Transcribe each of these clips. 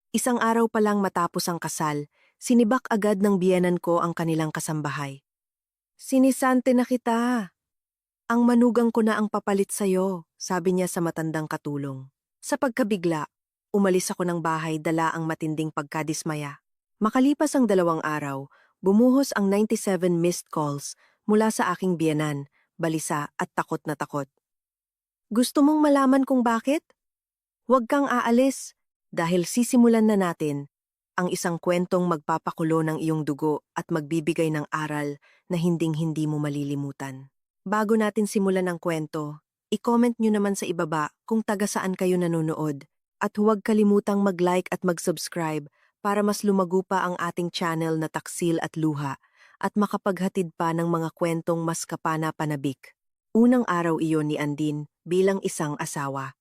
Isang araw pa lang matapos ang kasal, sinibak agad ng biyenan ko ang kanilang kasambahay. Sinisante na kita. Ang manugang ko na ang papalit sa'yo, sabi niya sa matandang katulong. Sa pagkabigla, umalis ako ng bahay dala ang matinding pagkadismaya. Makalipas ang 2 araw, bumuhos ang 97 missed calls mula sa aking biyenan, balisa at takot na takot. Gusto mong malaman kung bakit? Huwag kang aalis, dahil sisimulan na natin ang isang kwentong magpapakulo ng iyong dugo at magbibigay ng aral na hinding-hindi mo malilimutan. Bago natin simulan ang kwento, i-comment nyo naman sa ibaba kung taga saan kayo nanonood at huwag kalimutang mag-like at mag-subscribe para mas lumago pa ang ating channel na Taksil at Luha at makapaghatid pa ng mga kwentong mas kapana-panabik. Unang araw iyon ni Andin bilang isang asawa.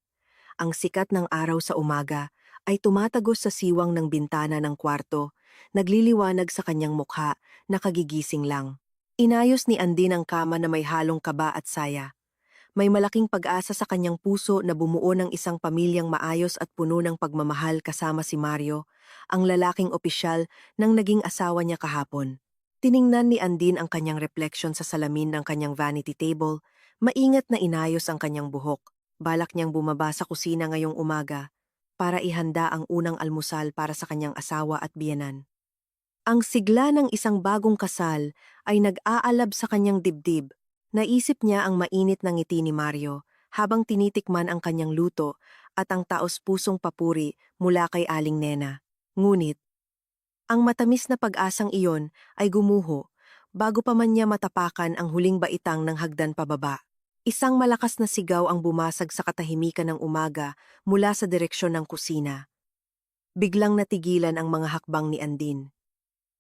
Ang sikat ng araw sa umaga ay tumatagos sa siwang ng bintana ng kwarto, nagliliwanag sa kanyang mukha na kagigising lang. Inayos ni Andin ang kama na may halong kaba at saya. May malaking pag-asa sa kanyang puso na bumuo ng isang pamilyang maayos at puno ng pagmamahal kasama si Mario, ang lalaking opisyal ng naging asawa niya kahapon. Tiningnan ni Andin ang kanyang refleksyon sa salamin ng kanyang vanity table, maingat na inayos ang kanyang buhok. Balak niyang bumaba sa kusina ngayong umaga para ihanda ang unang almusal para sa kanyang asawa at biyenan. Ang sigla ng isang bagong kasal ay nag-aalab sa kanyang dibdib. Naisip niya ang mainit na ngiti ni Mario habang tinitikman ang kanyang luto at ang taos-pusong papuri mula kay Aling Nena. Ngunit, ang matamis na pag-asang iyon ay gumuho bago pa man niya matapakan ang huling baitang ng hagdan pababa. Isang malakas na sigaw ang bumasag sa katahimikan ng umaga mula sa direksyon ng kusina. Biglang natigilan ang mga hakbang ni Andin.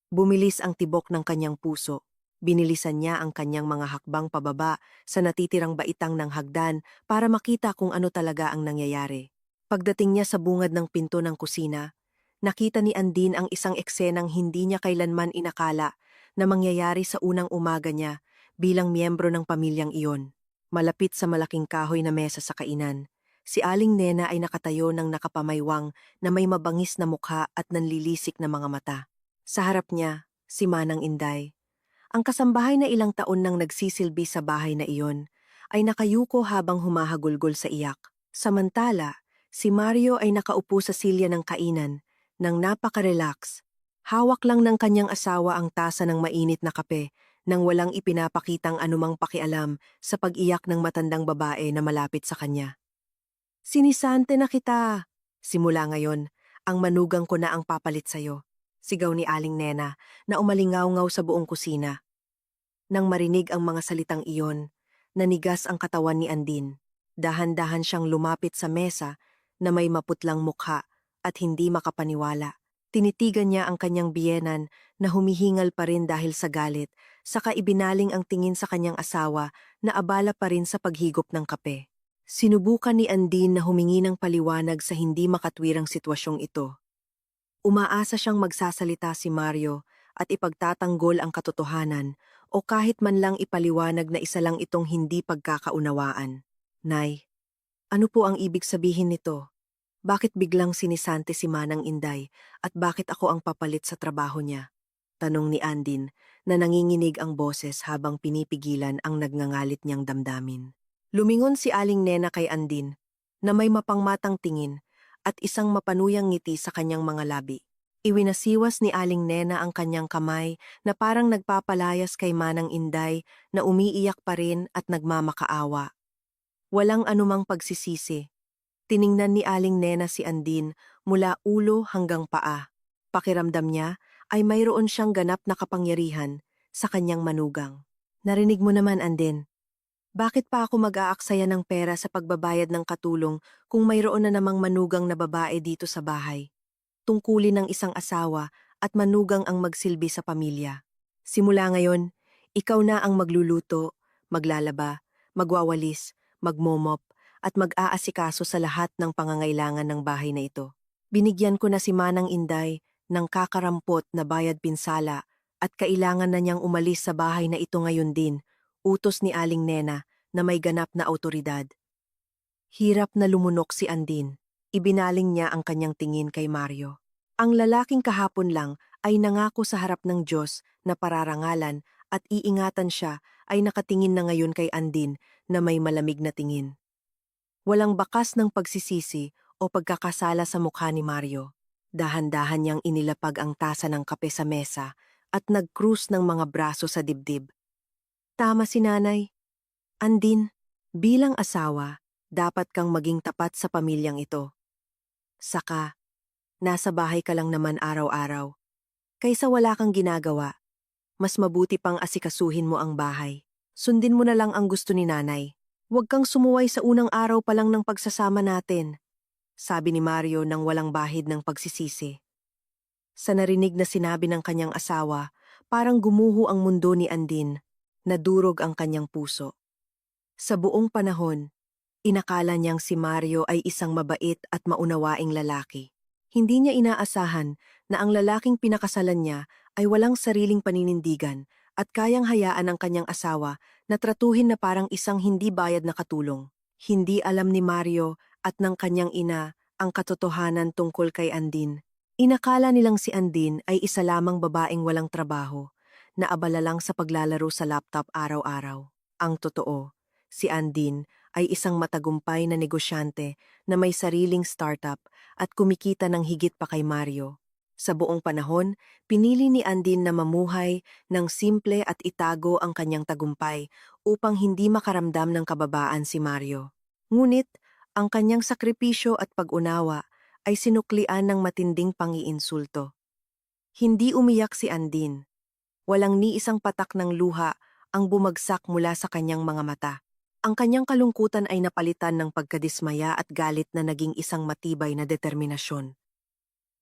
Bumilis ang tibok ng kanyang puso. Binilisan niya ang kanyang mga hakbang pababa sa natitirang baitang ng hagdan para makita kung ano talaga ang nangyayari. Pagdating niya sa bungad ng pinto ng kusina, nakita ni Andin ang isang eksenang hindi niya kailanman inakala na mangyayari sa unang umaga niya bilang miyembro ng pamilyang iyon. Malapit sa malaking kahoy na mesa sa kainan, si Aling Nena ay nakatayo ng nakapamaywang na may mabangis na mukha at nanlilisik na mga mata. Sa harap niya, si Manang Inday. Ang kasambahay na ilang taon nang nagsisilbi sa bahay na iyon, ay nakayuko habang humahagulgol sa iyak. Samantala, si Mario ay nakaupo sa silya ng kainan, nang napaka-relax. Hawak lang ng kanyang asawa ang tasa ng mainit na kape, nang walang ipinapakitang anumang pakialam sa pag-iyak ng matandang babae na malapit sa kanya. Sinisante na kita. Simula ngayon, ang manugang ko na ang papalit sa'yo. Sigaw ni Aling Nena na umalingaw-ngaw sa buong kusina. Nang marinig ang mga salitang iyon, nanigas ang katawan ni Andin. Dahan-dahan siyang lumapit sa mesa na may maputlang mukha at hindi makapaniwala. Tinitigan niya ang kanyang biyenan na humihingal pa rin dahil sa galit, saka ibinaling ang tingin sa kanyang asawa na abala pa rin sa paghigop ng kape. Sinubukan ni Andin na humingi ng paliwanag sa hindi makatwirang sitwasyong ito. Umaasa siyang magsasalita si Mario at ipagtatanggol ang katotohanan o kahit man lang ipaliwanag na isa lang itong hindi pagkakaunawaan. Nay, ano po ang ibig sabihin nito? Bakit biglang sinisante si Manang Inday at bakit ako ang papalit sa trabaho niya? Tanong ni Andin na nanginginig ang boses habang pinipigilan ang nagngangalit niyang damdamin. Lumingon si Aling Nena kay Andin na may mapangmatang tingin at isang mapanuyang ngiti sa kanyang mga labi. Iwinasiwas ni Aling Nena ang kanyang kamay na parang nagpapalayas kay Manang Inday na umiiyak pa rin at nagmamakaawa. Walang anumang pagsisisi. Tiningnan ni Aling Nena si Andin mula ulo hanggang paa. Pakiramdam niya ay mayroon siyang ganap na kapangyarihan sa kanyang manugang. Narinig mo naman, Andin. Bakit pa ako mag-aaksaya ng pera sa pagbabayad ng katulong kung mayroon na namang manugang na babae dito sa bahay? Tungkulin ng isang asawa at manugang ang magsilbi sa pamilya. Simula ngayon, ikaw na ang magluluto, maglalaba, magwawalis, magmomop, at mag-aasikaso sa lahat ng pangangailangan ng bahay na ito. Binigyan ko na si Manang Inday ng kakarampot na bayad pinsala at kailangan na niyang umalis sa bahay na ito ngayon din, utos ni Aling Nena na may ganap na awtoridad. Hirap na lumunok si Andin. Ibinaling niya ang kanyang tingin kay Mario. Ang lalaking kahapon lang ay nangako sa harap ng Diyos na pararangalan at iingatan siya ay nakatingin na ngayon kay Andin na may malamig na tingin. Walang bakas ng pagsisisi o pagkakasala sa mukha ni Mario. Dahan-dahan niyang inilapag ang tasa ng kape sa mesa at nag-cruise ng mga braso sa dibdib. Tama si nanay. Andin, bilang asawa, dapat kang maging tapat sa pamilyang ito. Saka, nasa bahay ka lang naman araw-araw. Kaysa wala kang ginagawa, mas mabuti pang asikasuhin mo ang bahay. Sundin mo na lang ang gusto ni nanay. Huwag kang sumuway sa unang araw pa lang ng pagsasama natin, sabi ni Mario nang walang bahid ng pagsisisi. Sa narinig na sinabi ng kanyang asawa, parang gumuho ang mundo ni Andin, nadurog ang kanyang puso. Sa buong panahon, inakala niyang si Mario ay isang mabait at maunawaing lalaki. Hindi niya inaasahan na ang lalaking pinakasalan niya ay walang sariling paninindigan at kayang hayaan ang kanyang asawa na tratuhin na parang isang hindi bayad na katulong. Hindi alam ni Mario at ng kanyang ina ang katotohanan tungkol kay Andin. Inakala nilang si Andin ay isa lamang babaeng walang trabaho, na abala lang sa paglalaro sa laptop araw-araw. Ang totoo, si Andin ay isang matagumpay na negosyante na may sariling startup at kumikita ng higit pa kay Mario. Sa buong panahon, pinili ni Andin na mamuhay ng simple at itago ang kanyang tagumpay upang hindi makaramdam ng kababaan si Mario. Ngunit, ang kanyang sakripisyo at pag-unawa ay sinuklian ng matinding pangiinsulto. Hindi umiyak si Andin. Walang ni isang patak ng luha ang bumagsak mula sa kanyang mga mata. Ang kanyang kalungkutan ay napalitan ng pagkadismaya at galit na naging isang matibay na determinasyon.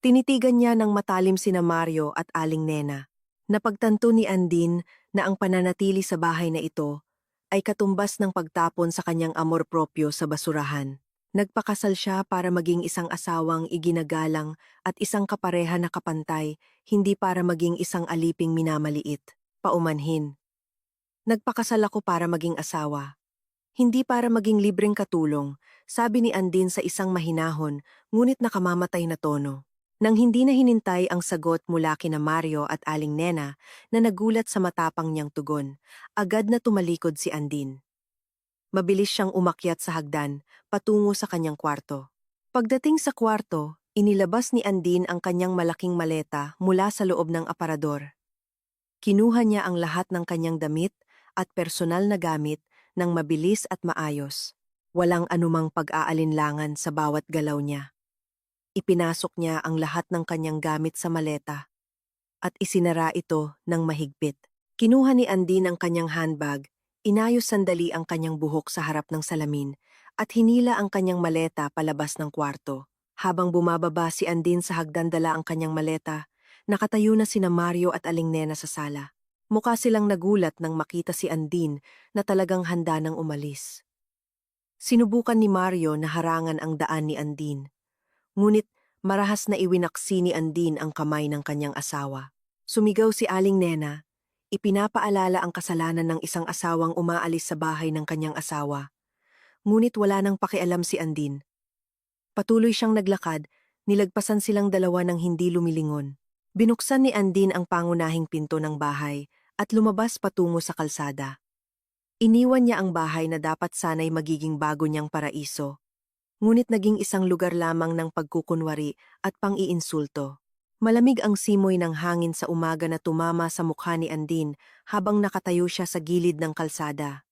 Tinitigan niya ng matalim sina Mario at Aling Nena. Napagtanto ni Andin na ang pananatili sa bahay na ito ay katumbas ng pagtapon sa kanyang amor propyo sa basurahan. Nagpakasal siya para maging isang asawang iginagalang at isang kapareha na kapantay, hindi para maging isang aliping minamaliit. Paumanhin. Nagpakasal ako para maging asawa. Hindi para maging libreng katulong, sabi ni Andin sa isang mahinahon, ngunit nakamamatay na tono. Nang hindi na hinintay ang sagot mula kina Mario at Aling Nena na nagulat sa matapang niyang tugon, agad na tumalikod si Andin. Mabilis siyang umakyat sa hagdan, patungo sa kanyang kwarto. Pagdating sa kwarto, inilabas ni Andin ang kanyang malaking maleta mula sa loob ng aparador. Kinuha niya ang lahat ng kanyang damit at personal na gamit ng mabilis at maayos. Walang anumang pag-aalinlangan sa bawat galaw niya. Ipinasok niya ang lahat ng kanyang gamit sa maleta at isinara ito ng mahigpit. Kinuha ni Andin ang kanyang handbag, inayos sandali ang kanyang buhok sa harap ng salamin at hinila ang kanyang maleta palabas ng kwarto. Habang bumababa si Andin sa hagdan dala ang kanyang maleta, nakatayo na sina Mario at Aling Nena sa sala. Mukha silang nagulat nang makita si Andin na talagang handa nang umalis. Sinubukan ni Mario na harangan ang daan ni Andin. Ngunit marahas na iwinaksi ni Andin ang kamay ng kanyang asawa. Sumigaw si Aling Nena, ipinapaalala ang kasalanan ng isang asawang umaalis sa bahay ng kanyang asawa. Ngunit wala nang pakialam si Andin. Patuloy siyang naglakad, nilagpasan silang dalawa ng hindi lumilingon. Binuksan ni Andin ang pangunahing pinto ng bahay at lumabas patungo sa kalsada. Iniwan niya ang bahay na dapat sana'y magiging bago niyang paraiso. Ngunit naging isang lugar lamang ng pagkukunwari at pang-iinsulto. Malamig ang simoy ng hangin sa umaga na tumama sa mukha ni Andin habang nakatayo siya sa gilid ng kalsada.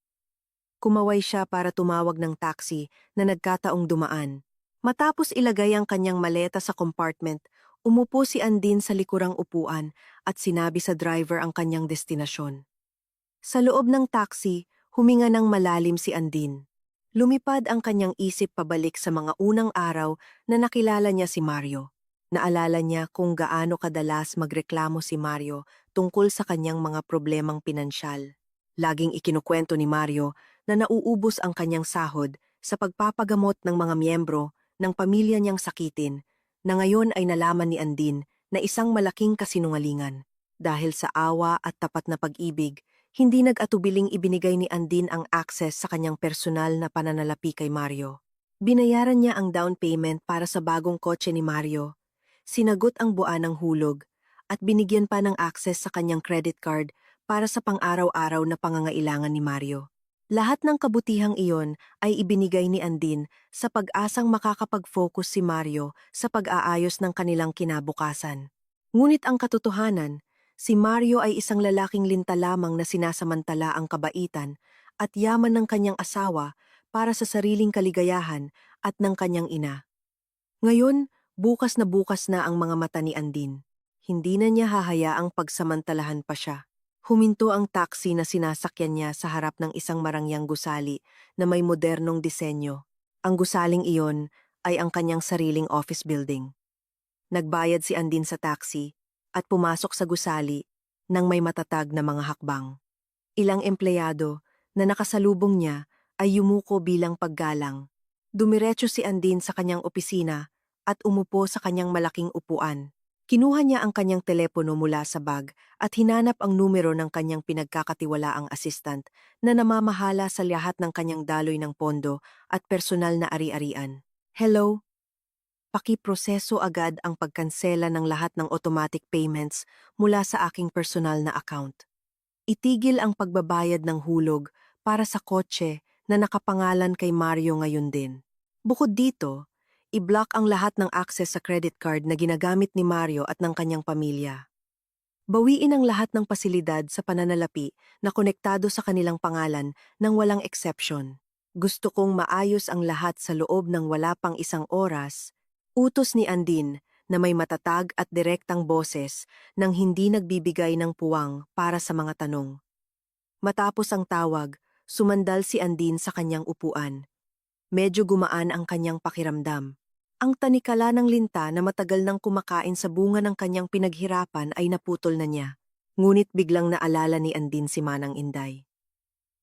Kumaway siya para tumawag ng taxi na nagkataong dumaan. Matapos ilagay ang kanyang maleta sa compartment, umupo si Andin sa likurang upuan at sinabi sa driver ang kanyang destinasyon. Sa loob ng taxi, huminga ng malalim si Andin. Lumipad ang kanyang isip pabalik sa mga unang araw na nakilala niya si Mario. Naalala niya kung gaano kadalas magreklamo si Mario tungkol sa kanyang mga problemang pinansyal. Laging ikinukwento ni Mario na nauubos ang kanyang sahod sa pagpapagamot ng mga miyembro ng pamilya niyang sakitin, na ngayon ay nalaman ni Andin na isang malaking kasinungalingan. Dahil sa awa at tapat na pag-ibig, hindi nag-atubiling ibinigay ni Andin ang access sa kanyang personal na pananalapi kay Mario. Binayaran niya ang down payment para sa bagong kotse ni Mario. sinagot ang buwan ng hulog, at binigyan pa ng access sa kanyang credit card para sa pang-araw-araw na pangangailangan ni Mario. Lahat ng kabutihang iyon ay ibinigay ni Andin sa pag-asang makakapag-focus si Mario sa pag-aayos ng kanilang kinabukasan. Ngunit ang katotohanan, si Mario ay isang lalaking linta lamang na sinasamantala ang kabaitan at yaman ng kanyang asawa para sa sariling kaligayahan at ng kanyang ina. Ngayon, bukas na ang mga mata ni Andin. Hindi na niya hahayaang pagsamantalahan pa siya. Huminto ang taxi na sinasakyan niya sa harap ng isang marangyang gusali na may modernong disenyo. Ang gusaling iyon ay ang kanyang sariling office building. Nagbayad si Andin sa taxi at pumasok sa gusali nang may matatag na mga hakbang. Ilang empleyado na nakasalubong niya ay yumuko bilang paggalang. Dumiretso si Andin sa kanyang opisina at umupo sa kanyang malaking upuan. Kinuha niya ang kanyang telepono mula sa bag at hinanap ang numero ng kanyang pinagkakatiwalaang assistant na namamahala sa lahat ng kanyang daloy ng pondo at personal na ari-arian. Hello? Pakiproseso agad ang pagkansela ng lahat ng automatic payments mula sa aking personal na account. Itigil ang pagbabayad ng hulog para sa kotse na nakapangalan kay Mario ngayon din. Bukod dito, i-block ang lahat ng access sa credit card na ginagamit ni Mario at ng kanyang pamilya. Bawiin ang lahat ng pasilidad sa pananalapi na konektado sa kanilang pangalan nang walang exception. Gusto kong maayos ang lahat sa loob ng wala pang isang oras. Utos ni Andin na may matatag at direktang boses nang hindi nagbibigay ng puwang para sa mga tanong. Matapos ang tawag, sumandal si Andin sa kanyang upuan. Medyo gumaan ang kanyang pakiramdam. Ang tanikala ng linta na matagal nang kumakain sa bunga ng kanyang pinaghirapan ay naputol na niya. Ngunit biglang naalala ni Andin si Manang Inday.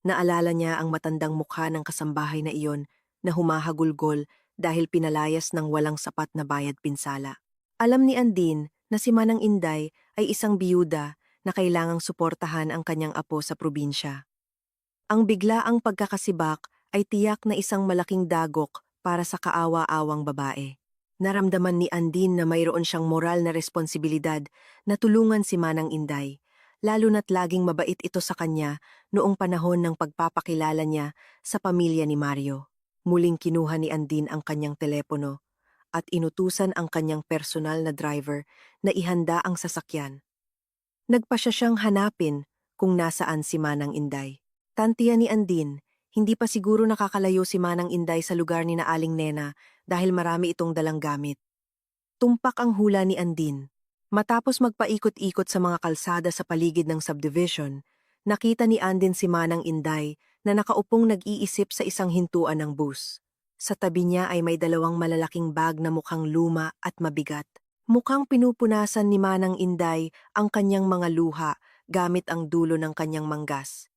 Naalala niya ang matandang mukha ng kasambahay na iyon na humahagulgol dahil pinalayas ng walang sapat na bayad pinsala. Alam ni Andin na si Manang Inday ay isang biyuda na kailangang suportahan ang kanyang apo sa probinsya. Ang biglaang pagkakasibak ay tiyak na isang malaking dagok para sa kaawa-awang babae. Naramdaman ni Andin na mayroon siyang moral na responsibilidad na tulungan si Manang Inday, lalo na't laging mabait ito sa kanya noong panahon ng pagpapakilala niya sa pamilya ni Mario. Muling kinuha ni Andin ang kanyang telepono at inutusan ang kanyang personal na driver na ihanda ang sasakyan. Nagpa siyang hanapin kung nasaan si Manang Inday. Tantiya ni Andin, hindi pa siguro nakakalayo si Manang Inday sa lugar ni na Aling Nena dahil marami itong dalang gamit. Tumpak ang hula ni Andin. Matapos magpaikot-ikot sa mga kalsada sa paligid ng subdivision, nakita ni Andin si Manang Inday na nakaupong nag-iisip sa isang hintuan ng bus. Sa tabi niya ay may dalawang malalaking bag na mukhang luma at mabigat. Mukhang pinupunasan ni Manang Inday ang kanyang mga luha gamit ang dulo ng kanyang manggas.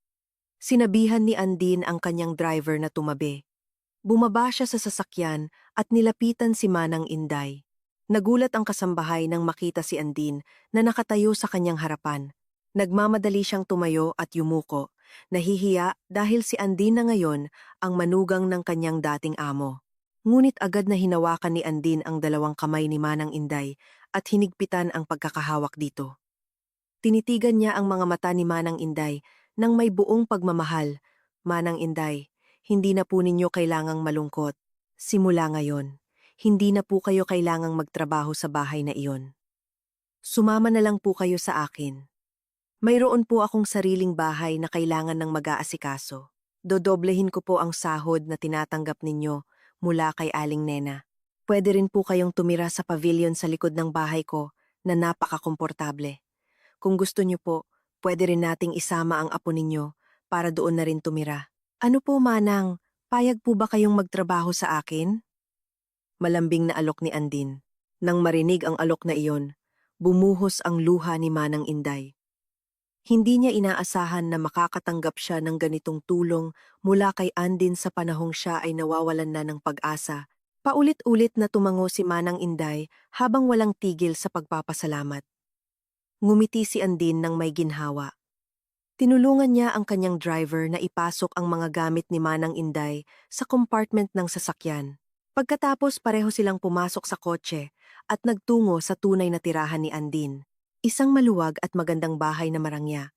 Sinabihan ni Andin ang kanyang driver na tumabi. Bumaba siya sa sasakyan at nilapitan si Manang Inday. Nagulat ang kasambahay nang makita si Andin na nakatayo sa kanyang harapan. Nagmamadali siyang tumayo at yumuko, nahihiya dahil si Andin na ngayon ang manugang ng kanyang dating amo. Ngunit agad na hinawakan ni Andin ang dalawang kamay ni Manang Inday at hinigpitan ang pagkakahawak dito. Tinitigan niya ang mga mata ni Manang Inday nang may buong pagmamahal. Manang Inday, hindi na po ninyo kailangang malungkot. Simula ngayon, hindi na po kayo kailangang magtrabaho sa bahay na iyon. Sumama na lang po kayo sa akin. Mayroon po akong sariling bahay na kailangan ng mag-aasikaso. Dodoblehin ko po ang sahod na tinatanggap ninyo mula kay Aling Nena. Pwede rin po kayong tumira sa pavilion sa likod ng bahay ko na napakakomportable. Kung gusto niyo po, pwede rin nating isama ang apo ninyo para doon na rin tumira. Ano po, Manang? Payag po ba kayong magtrabaho sa akin? Malambing na alok ni Andin. Nang marinig ang alok na iyon, bumuhos ang luha ni Manang Inday. Hindi niya inaasahan na makakatanggap siya ng ganitong tulong mula kay Andin sa panahong siya ay nawawalan na ng pag-asa. Paulit-ulit na tumango si Manang Inday habang walang tigil sa pagpapasalamat. Ngumiti si Andin ng may ginhawa. Tinulungan niya ang kanyang driver na ipasok ang mga gamit ni Manang Inday sa compartment ng sasakyan. Pagkatapos pareho silang pumasok sa kotse at nagtungo sa tunay na tirahan ni Andin. Isang maluwag at magandang bahay na marangya.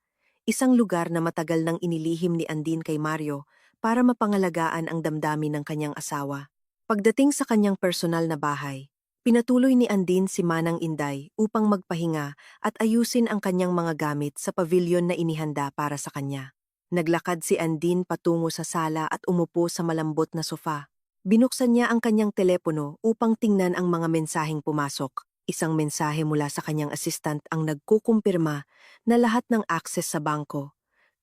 Isang lugar na matagal nang inilihim ni Andin kay Mario para mapangalagaan ang damdamin ng kanyang asawa. Pagdating sa kanyang personal na bahay, pinatuloy ni Andin si Manang Inday upang magpahinga at ayusin ang kanyang mga gamit sa pavilion na inihanda para sa kanya. Naglakad si Andin patungo sa sala at umupo sa malambot na sofa. Binuksan niya ang kanyang telepono upang tingnan ang mga mensaheng pumasok. Isang mensahe mula sa kanyang assistant ang nagkukumpirma na lahat ng access sa bangko,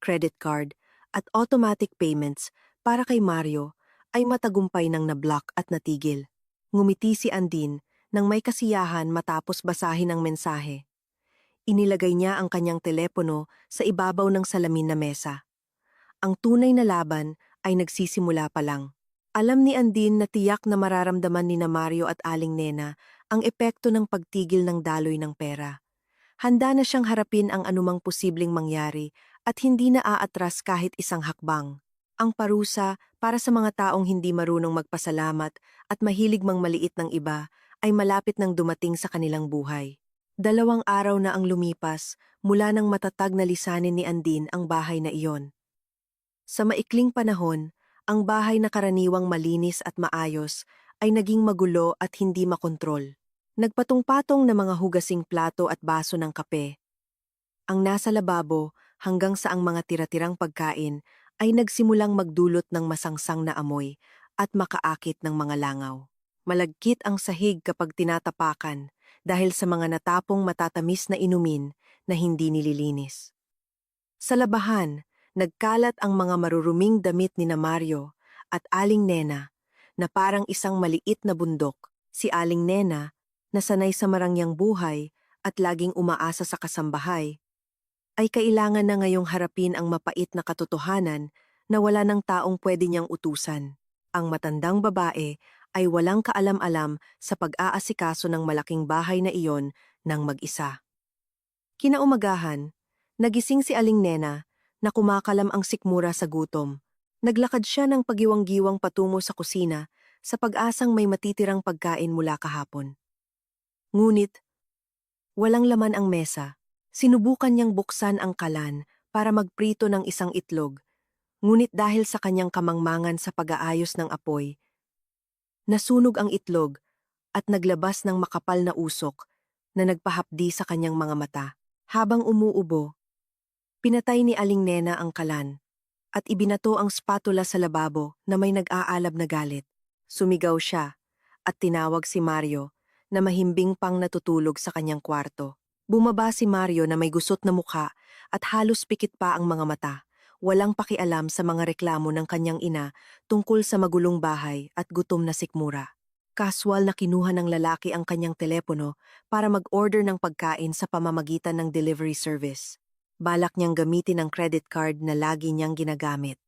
credit card, at automatic payments para kay Mario ay matagumpay nang nablock at natigil. Ngumiti si Andin nang may kasiyahan matapos basahin ang mensahe. Inilagay niya ang kanyang telepono sa ibabaw ng salamin na mesa. Ang tunay na laban ay nagsisimula pa lang. Alam ni Andin na tiyak na mararamdaman ni na Mario at Aling Nena ang epekto ng pagtigil ng daloy ng pera. Handa na siyang harapin ang anumang posibleng mangyari at hindi na aatras kahit isang hakbang. Ang parusa para sa mga taong hindi marunong magpasalamat at mahilig mang maliit ng iba ay malapit nang dumating sa kanilang buhay. 2 araw na ang lumipas mula nang matatag na lisanin ni Andin ang bahay na iyon. Sa maikling panahon, ang bahay na karaniwang malinis at maayos ay naging magulo at hindi makontrol. Nagpatong-patong na mga hugasing plato at baso ng kape. Ang nasa lababo hanggang sa ang mga tira-tirang pagkain ay nagsimulang magdulot ng masangsang na amoy at makaakit ng mga langaw. Malagkit ang sahig kapag tinatapakan dahil sa mga natapong matatamis na inumin na hindi nililinis. Sa labahan, nagkalat ang mga maruruming damit ni na Mario at Aling Nena na parang isang maliit na bundok. Si Aling Nena, na sanay sa marangyang buhay at laging umaasa sa kasambahay, ay kailangan na ngayong harapin ang mapait na katotohanan na wala ng taong pwede niyang utusan. Ang matandang babae ay walang kaalam-alam sa pag-aasikaso ng malaking bahay na iyon ng mag-isa. Kinaumagahan, nagising si Aling Nena na kumakalam ang sikmura sa gutom. Naglakad siya ng pagiwang-giwang patungo sa kusina sa pag-asang may matitirang pagkain mula kahapon. Ngunit, walang laman ang mesa. Sinubukan niyang buksan ang kalan para magprito ng isang itlog. Ngunit dahil sa kanyang kamangmangan sa pag-aayos ng apoy, nasunog ang itlog at naglabas ng makapal na usok na nagpahapdi sa kanyang mga mata. Habang umuubo, pinatay ni Aling Nena ang kalan at ibinato ang spatula sa lababo na may nag-aalab na galit. Sumigaw siya at tinawag si Mario na mahimbing pang natutulog sa kanyang kwarto. Bumaba si Mario na may gusot na mukha at halos pikit pa ang mga mata. Walang pakialam sa mga reklamo ng kanyang ina tungkol sa magulong bahay at gutom na sikmura. Kaswal na kinuha ng lalaki ang kanyang telepono para mag-order ng pagkain sa pamamagitan ng delivery service. Balak niyang gamitin ang credit card na lagi niyang ginagamit.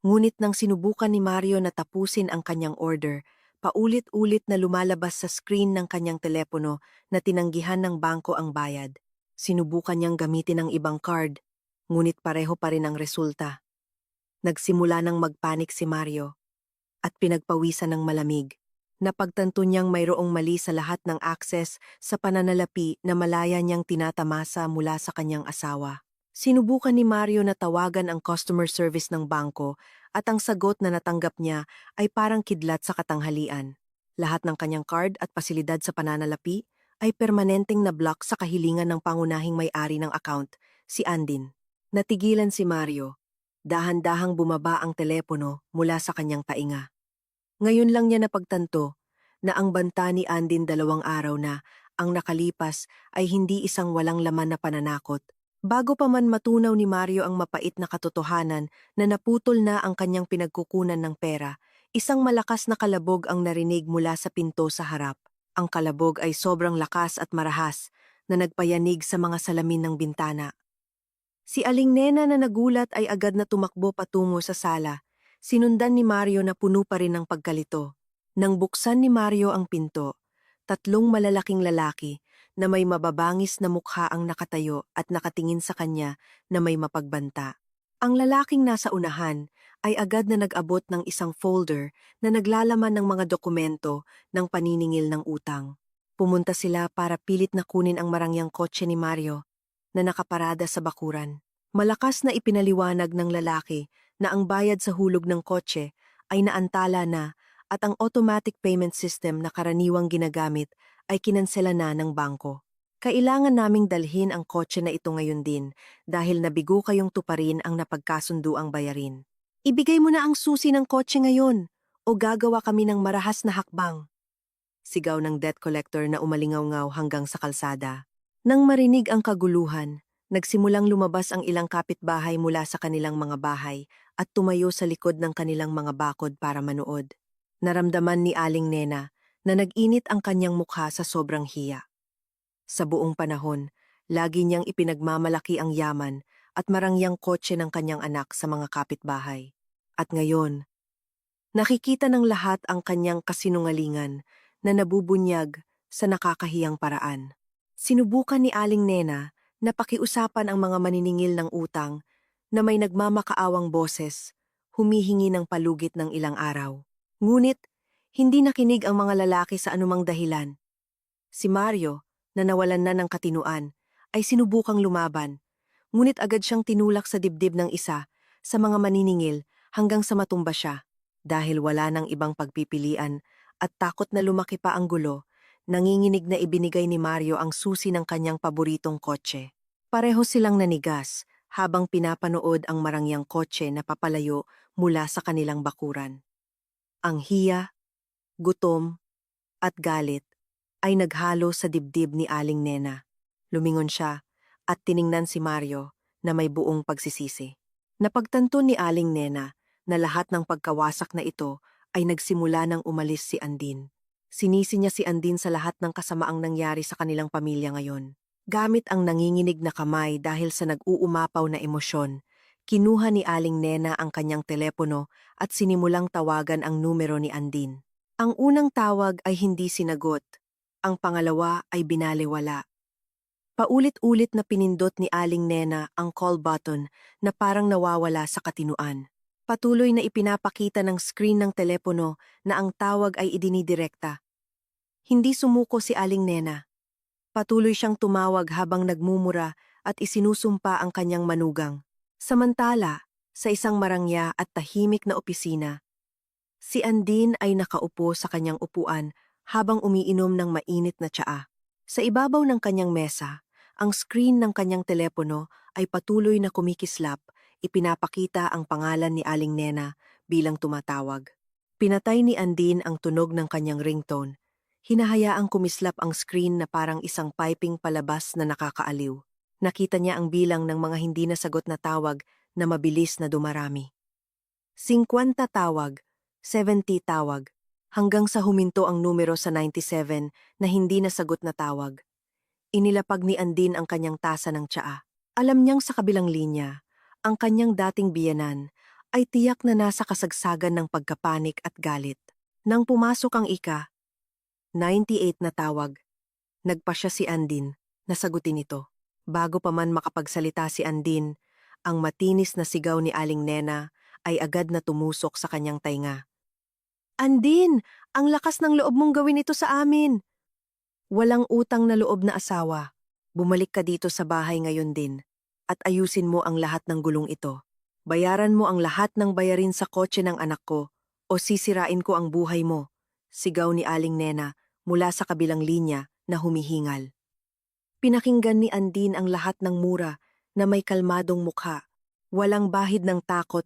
Ngunit nang sinubukan ni Mario na tapusin ang kanyang order, paulit-ulit na lumalabas sa screen ng kanyang telepono na tinanggihan ng bangko ang bayad. Sinubukan niyang gamitin ang ibang card, ngunit pareho pa rin ang resulta. Nagsimula nang magpanik si Mario at pinagpawisan ng malamig. Napagtanto niyang mayroong mali sa lahat ng access sa pananalapi na malaya niyang tinatamasa mula sa kanyang asawa. Sinubukan ni Mario na tawagan ang customer service ng bangko at ang sagot na natanggap niya ay parang kidlat sa katanghalian. Lahat ng kanyang card at pasilidad sa pananalapi ay permanenteng na-block sa kahilingan ng pangunahing may-ari ng account, si Andin. Natigilan si Mario. Dahan-dahang bumaba ang telepono mula sa kanyang tainga. Ngayon lang niya napagtanto na ang banta ni Andin 2 araw na ang nakalipas ay hindi isang walang laman na pananakot. Bago pa man matunaw ni Mario ang mapait na katotohanan na naputol na ang kanyang pinagkukunan ng pera, isang malakas na kalabog ang narinig mula sa pinto sa harap. Ang kalabog ay sobrang lakas at marahas na nagpayanig sa mga salamin ng bintana. Si Aling Nena na nagulat ay agad na tumakbo patungo sa sala. Sinundan ni Mario na puno pa rin ng pagkalito. Nang buksan ni Mario ang pinto, 3 malalaking lalaki na may mababangis na mukha ang nakatayo at nakatingin sa kanya na may mapagbanta. Ang lalaking nasa unahan ay agad na nag-abot ng isang folder na naglalaman ng mga dokumento ng paniningil ng utang. Pumunta sila para pilit na kunin ang marangyang kotse ni Mario na nakaparada sa bakuran. Malakas na ipinaliwanag ng lalaki na ang bayad sa hulog ng kotse ay naantala na at ang automatic payment system na karaniwang ginagamit ay kinansela na ng bangko. Kailangan naming dalhin ang kotse na ito ngayon din dahil nabigo kayong tuparin ang napagkasunduang bayarin. Ibigay mo na ang susi ng kotse ngayon o gagawa kami ng marahas na hakbang. Sigaw ng debt collector na umalingaw-ngaw hanggang sa kalsada. Nang marinig ang kaguluhan, nagsimulang lumabas ang ilang kapitbahay mula sa kanilang mga bahay at tumayo sa likod ng kanilang mga bakod para manood. Naramdaman ni Aling Nena na nag-init ang kanyang mukha sa sobrang hiya. Sa buong panahon, lagi niyang ipinagmamalaki ang yaman at marangyang kotse ng kanyang anak sa mga kapitbahay. At ngayon, nakikita ng lahat ang kanyang kasinungalingan na nabubunyag sa nakakahiyang paraan. Sinubukan ni Aling Nena na pakiusapan ang mga maniningil ng utang na may nagmamakaawang boses, humihingi ng palugit ng ilang araw. Ngunit, hindi nakinig ang mga lalaki sa anumang dahilan. Si Mario, na nawalan na ng katinuan, ay sinubukang lumaban, ngunit agad siyang tinulak sa dibdib ng isa sa mga maniningil hanggang sa matumba siya. Dahil wala nang ibang pagpipilian at takot na lumaki pa ang gulo, nanginginig na ibinigay ni Mario ang susi ng kanyang paboritong kotse. Pareho silang nanigas habang pinapanood ang marangyang kotse na papalayo mula sa kanilang bakuran. Ang hiya, gutom, at galit ay naghalo sa dibdib ni Aling Nena. Lumingon siya at tiningnan si Mario na may buong pagsisisi. Napagtanto ni Aling Nena na lahat ng pagkawasak na ito ay nagsimula nang umalis si Andin. Sinisi niya si Andin sa lahat ng kasamaang nangyari sa kanilang pamilya ngayon. Gamit ang nanginginig na kamay dahil sa nag-uumapaw na emosyon, kinuha ni Aling Nena ang kanyang telepono at sinimulang tawagan ang numero ni Andin. Ang unang tawag ay hindi sinagot. Ang pangalawa ay binalewala. Paulit-ulit na pinindot ni Aling Nena ang call button na parang nawawala sa katinuan. Patuloy na ipinapakita ng screen ng telepono na ang tawag ay idinidirekta. Hindi sumuko si Aling Nena. Patuloy siyang tumawag habang nagmumura at isinusumpa ang kanyang manugang. Samantala, sa isang marangya at tahimik na opisina, si Andin ay nakaupo sa kanyang upuan habang umiinom ng mainit na tsaa. Sa ibabaw ng kanyang mesa, ang screen ng kanyang telepono ay patuloy na kumikislap, ipinapakita ang pangalan ni Aling Nena bilang tumatawag. Pinatay ni Andin ang tunog ng kanyang ringtone. Hinahayaang kumislap ang screen na parang isang piping palabas na nakakaaliw. Nakita niya ang bilang ng mga hindi nasagot na tawag na mabilis na dumarami. 50 tawag, 70 tawag, hanggang sa huminto ang numero sa 97 na hindi nasagot na tawag. Inilapag ni Andin ang kanyang tasa ng tsaa. Alam niyang sa kabilang linya, ang kanyang dating biyenan ay tiyak na nasa kasagsagan ng pagkapanik at galit. Nang pumasok ang 98 na tawag, nagpa siya si Andin na sagutin ito. Bago pa man makapagsalita si Andin, ang matinis na sigaw ni Aling Nena ay agad na tumusok sa kanyang tainga. Andin, ang lakas ng loob mong gawin ito sa amin. Walang utang na loob na asawa. Bumalik ka dito sa bahay ngayon din at ayusin mo ang lahat ng gulong ito. Bayaran mo ang lahat ng bayarin sa kotse ng anak ko o sisirain ko ang buhay mo, sigaw ni Aling Nena mula sa kabilang linya na humihingal. Pinakinggan ni Andin ang lahat ng mura na may kalmadong mukha, walang bahid ng takot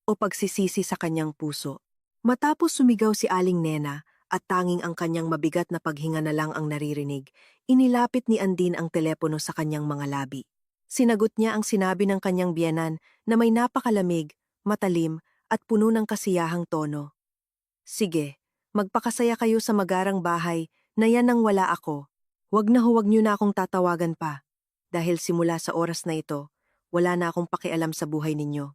o pagsisisi sa kanyang puso. Matapos sumigaw si Aling Nena at tanging ang kanyang mabigat na paghinga na lang ang naririnig, inilapit ni Andin ang telepono sa kanyang mga labi. Sinagot niya ang sinabi ng kanyang biyenan na may napakalamig, matalim at puno ng kasiyahang tono. Sige, magpakasaya kayo sa magarang bahay na yan ang wala ako. Huwag niyo na akong tatawagan pa. Dahil simula sa oras na ito, wala na akong pakialam sa buhay ninyo.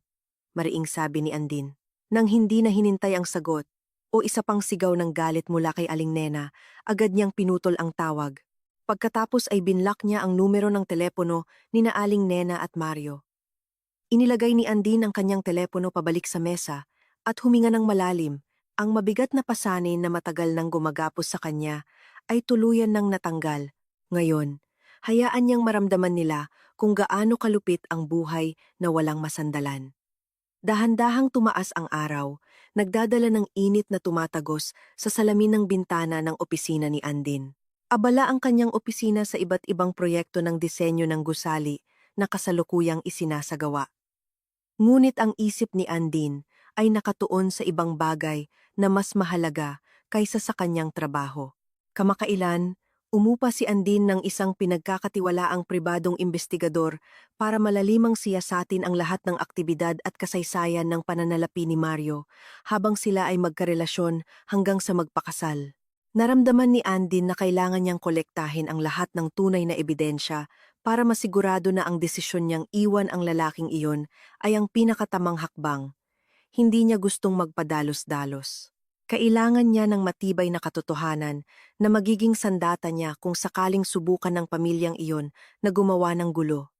Mariing sabi ni Andin. Nang hindi na hinintay ang sagot, o isa pang sigaw ng galit mula kay Aling Nena, agad niyang pinutol ang tawag. Pagkatapos ay binlock niya ang numero ng telepono ni na Aling Nena at Mario. Inilagay ni Andin ang kanyang telepono pabalik sa mesa at huminga ng malalim. Ang mabigat na pasanin na matagal nang gumagapos sa kanya ay tuluyan nang natanggal. Ngayon, hayaan niyang maramdaman nila kung gaano kalupit ang buhay na walang masandalan. Dahan-dahang tumaas ang araw, nagdadala ng init na tumatagos sa salamin ng bintana ng opisina ni Andin. Abala ang kanyang opisina sa iba't ibang proyekto ng disenyo ng gusali na kasalukuyang isinasagawa. Ngunit ang isip ni Andin ay nakatuon sa ibang bagay na mas mahalaga kaysa sa kanyang trabaho. Kamakailan, umupa si Andin ng isang pinagkakatiwalaang pribadong investigador para malalimang siyasatin ang lahat ng aktibidad at kasaysayan ng pananalapi ni Mario habang sila ay magkarelasyon hanggang sa magpakasal. Naramdaman ni Andin na kailangan niyang kolektahin ang lahat ng tunay na ebidensya para masigurado na ang desisyon niyang iwan ang lalaking iyon ay ang pinakatamang hakbang. Hindi niya gustong magpadalos-dalos. Kailangan niya ng matibay na katotohanan na magiging sandata niya kung sakaling subukan ng pamilyang iyon na gumawa ng gulo.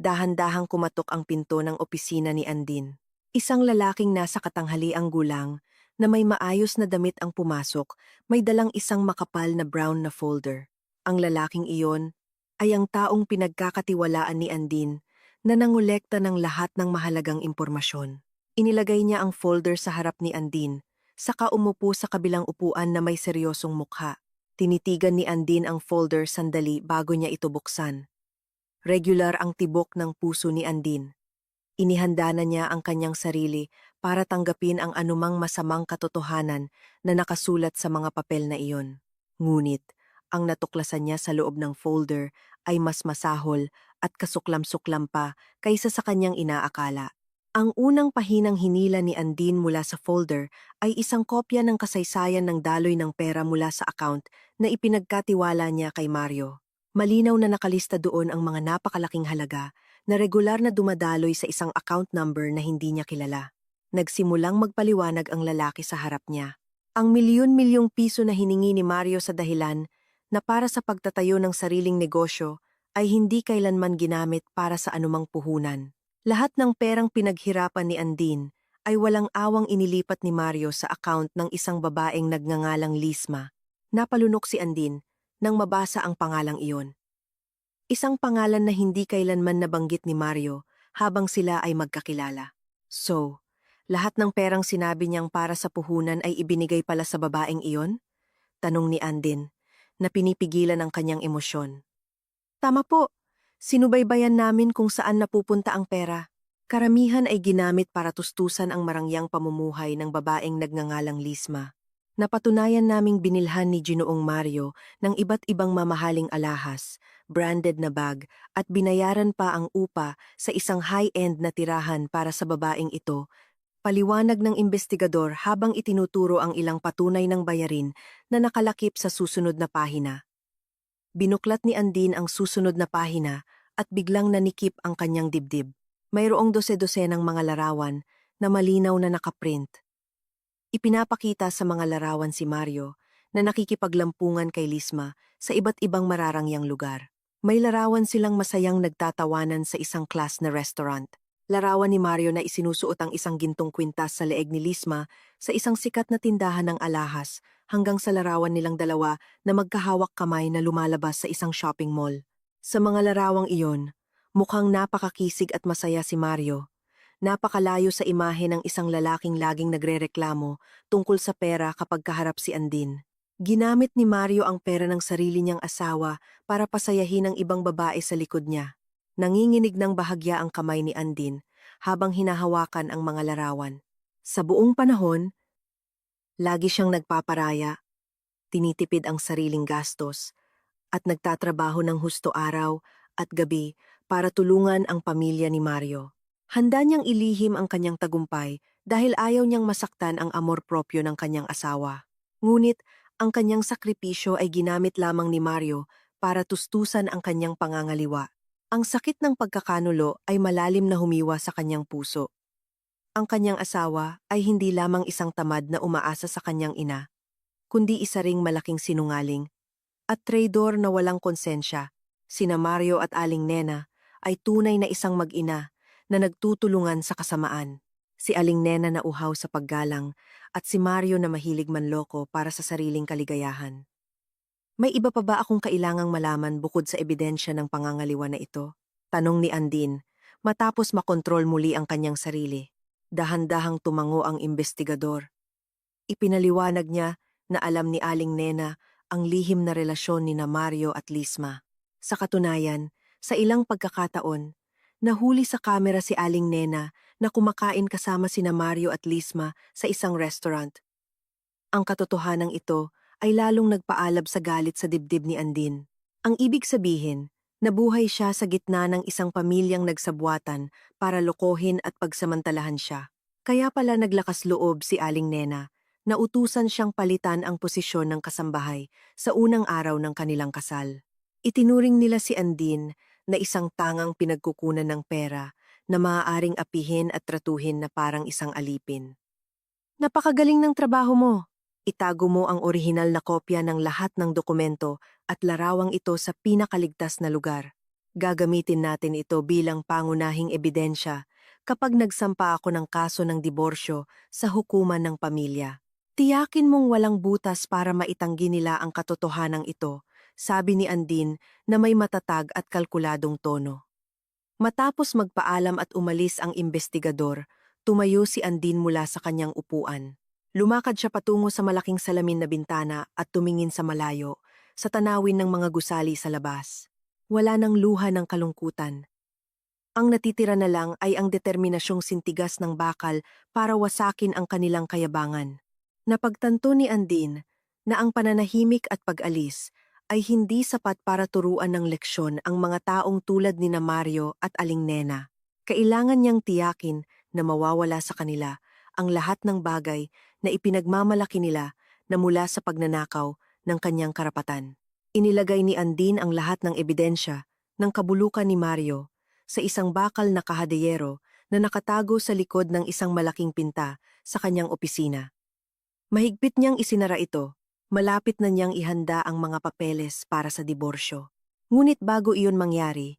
Dahan-dahang kumatok ang pinto ng opisina ni Andin. Isang lalaking nasa katanghaliang gulang na may maayos na damit ang pumasok, may dalang isang makapal na brown na folder. Ang lalaking iyon ay ang taong pinagkakatiwalaan ni Andin na nangolekta ng lahat ng mahalagang impormasyon. Inilagay niya ang folder sa harap ni Andin, saka umupo sa kabilang upuan na may seryosong mukha. Tinitigan ni Andin ang folder sandali bago niya ito buksan. Regular ang tibok ng puso ni Andin. Inihanda na niya ang kanyang sarili para tanggapin ang anumang masamang katotohanan na nakasulat sa mga papel na iyon. Ngunit, ang natuklasan niya sa loob ng folder ay mas masahol at kasuklam-suklam pa kaysa sa kanyang inaakala. Ang unang pahinang hinila ni Andin mula sa folder ay isang kopya ng kasaysayan ng daloy ng pera mula sa account na ipinagkatiwala niya kay Mario. Malinaw na nakalista doon ang mga napakalaking halaga na regular na dumadaloy sa isang account number na hindi niya kilala. Nagsimulang magpaliwanag ang lalaki sa harap niya. Ang milyon-milyong piso na hiningi ni Mario sa dahilan na para sa pagtatayo ng sariling negosyo ay hindi kailanman ginamit para sa anumang puhunan. Lahat ng perang pinaghirapan ni Andin ay walang awang inilipat ni Mario sa account ng isang babaeng nagngangalang Lisma. Napalunok si Andin nang mabasa ang pangalang iyon. Isang pangalan na hindi kailanman nabanggit ni Mario habang sila ay magkakilala. So, lahat ng perang sinabi niyang para sa puhunan ay ibinigay pala sa babaeng iyon? Tanong ni Andin, na pinipigilan ang kanyang emosyon. Tama po, sinubaybayan namin kung saan napupunta ang pera. Karamihan ay ginamit para tustusan ang marangyang pamumuhay ng babaeng nagngangalang Lisma. Napatunayan naming binilhan ni Ginoong Mario ng iba't ibang mamahaling alahas, branded na bag at binayaran pa ang upa sa isang high-end na tirahan para sa babaeng ito. Paliwanag ng investigador habang itinuturo ang ilang patunay ng bayarin na nakalakip sa susunod na pahina. Binuklat ni Andin ang susunod na pahina at biglang nanikip ang kanyang dibdib. Mayroong dose-dosenang mga larawan na malinaw na nakaprint. Ipinapakita sa mga larawan si Mario na nakikipaglampungan kay Lisma sa iba't ibang mararangyang lugar. May larawan silang masayang nagtatawanan sa isang class na restaurant. Larawan ni Mario na isinusuot ang isang gintong kwintas sa leeg ni Lisma sa isang sikat na tindahan ng alahas hanggang sa larawan nilang dalawa na magkahawak kamay na lumalabas sa isang shopping mall. Sa mga larawang iyon, mukhang napakakisig at masaya si Mario. Napakalayo sa imahe ng isang lalaking laging nagrereklamo tungkol sa pera kapag kaharap si Andin. Ginamit ni Mario ang pera ng sarili niyang asawa para pasayahin ang ibang babae sa likod niya. Nanginginig ng bahagya ang kamay ni Andin habang hinahawakan ang mga larawan. Sa buong panahon, lagi siyang nagpaparaya, tinitipid ang sariling gastos, at nagtatrabaho ng husto araw at gabi para tulungan ang pamilya ni Mario. Handa niyang ilihim ang kanyang tagumpay dahil ayaw niyang masaktan ang amor propyo ng kanyang asawa. Ngunit, ang kanyang sakripisyo ay ginamit lamang ni Mario para tustusan ang kanyang pangangaliwa. Ang sakit ng pagkakanulo ay malalim na humiwa sa kanyang puso. Ang kanyang asawa ay hindi lamang isang tamad na umaasa sa kanyang ina, kundi isa ring malaking sinungaling at traidor na walang konsensya. Sina Mario at Aling Nena ay tunay na isang mag-ina na nagtutulungan sa kasamaan. Si Aling Nena na uhaw sa paggalang at si Mario na mahilig manloko para sa sariling kaligayahan. May iba pa ba akong kailangang malaman bukod sa ebidensya ng pangangaliwa na ito? Tanong ni Andin, matapos makontrol muli ang kanyang sarili. Dahan-dahang tumango ang investigador. Ipinaliwanag niya na alam ni Aling Nena ang lihim na relasyon ni na Mario at Lisma. Sa katunayan, sa ilang pagkakataon, nahuli sa kamera si Aling Nena na kumakain kasama sina Mario at Lisma sa isang restaurant. Ang katotohanan ito ay lalong nagpaalab sa galit sa dibdib ni Andin. Ang ibig sabihin, nabuhay siya sa gitna ng isang pamilyang nagsabwatan para lokohin at pagsamantalahan siya. Kaya pala naglakas loob si Aling Nena na utusan siyang palitan ang posisyon ng kasambahay sa unang araw ng kanilang kasal. Itinuring nila si Andin na isang tangang pinagkukunan ng pera na maaaring apihin at tratuhin na parang isang alipin. Napakagaling ng trabaho mo. Itago mo ang orihinal na kopya ng lahat ng dokumento at larawang ito sa pinakaligtas na lugar. Gagamitin natin ito bilang pangunahing ebidensya kapag nagsampa ako ng kaso ng diborsyo sa hukuman ng pamilya. Tiyakin mong walang butas para maitanggi nila ang katotohanan ito, sabi ni Andin na may matatag at kalkuladong tono. Matapos magpaalam at umalis ang investigador, tumayo si Andin mula sa kanyang upuan. Lumakad siya patungo sa malaking salamin na bintana at tumingin sa malayo, sa tanawin ng mga gusali sa labas. Wala nang luha ng kalungkutan. Ang natitira na lang ay ang determinasyong sintigas ng bakal para wasakin ang kanilang kayabangan. Napagtanto ni Andin na ang pananahimik at pag-alis ay hindi sapat para turuan ng leksyon ang mga taong tulad ni na Mario at Aling Nena. Kailangan niyang tiyakin na mawawala sa kanila ang lahat ng bagay na ipinagmamalaki nila na mula sa pagnanakaw ng kanyang karapatan. Inilagay ni Andin ang lahat ng ebidensya ng kabulukan ni Mario sa isang bakal na kahadeyero na nakatago sa likod ng isang malaking pinta sa kanyang opisina. Mahigpit niyang isinara ito, malapit na niyang ihanda ang mga papeles para sa diborsyo. Ngunit bago iyon mangyari,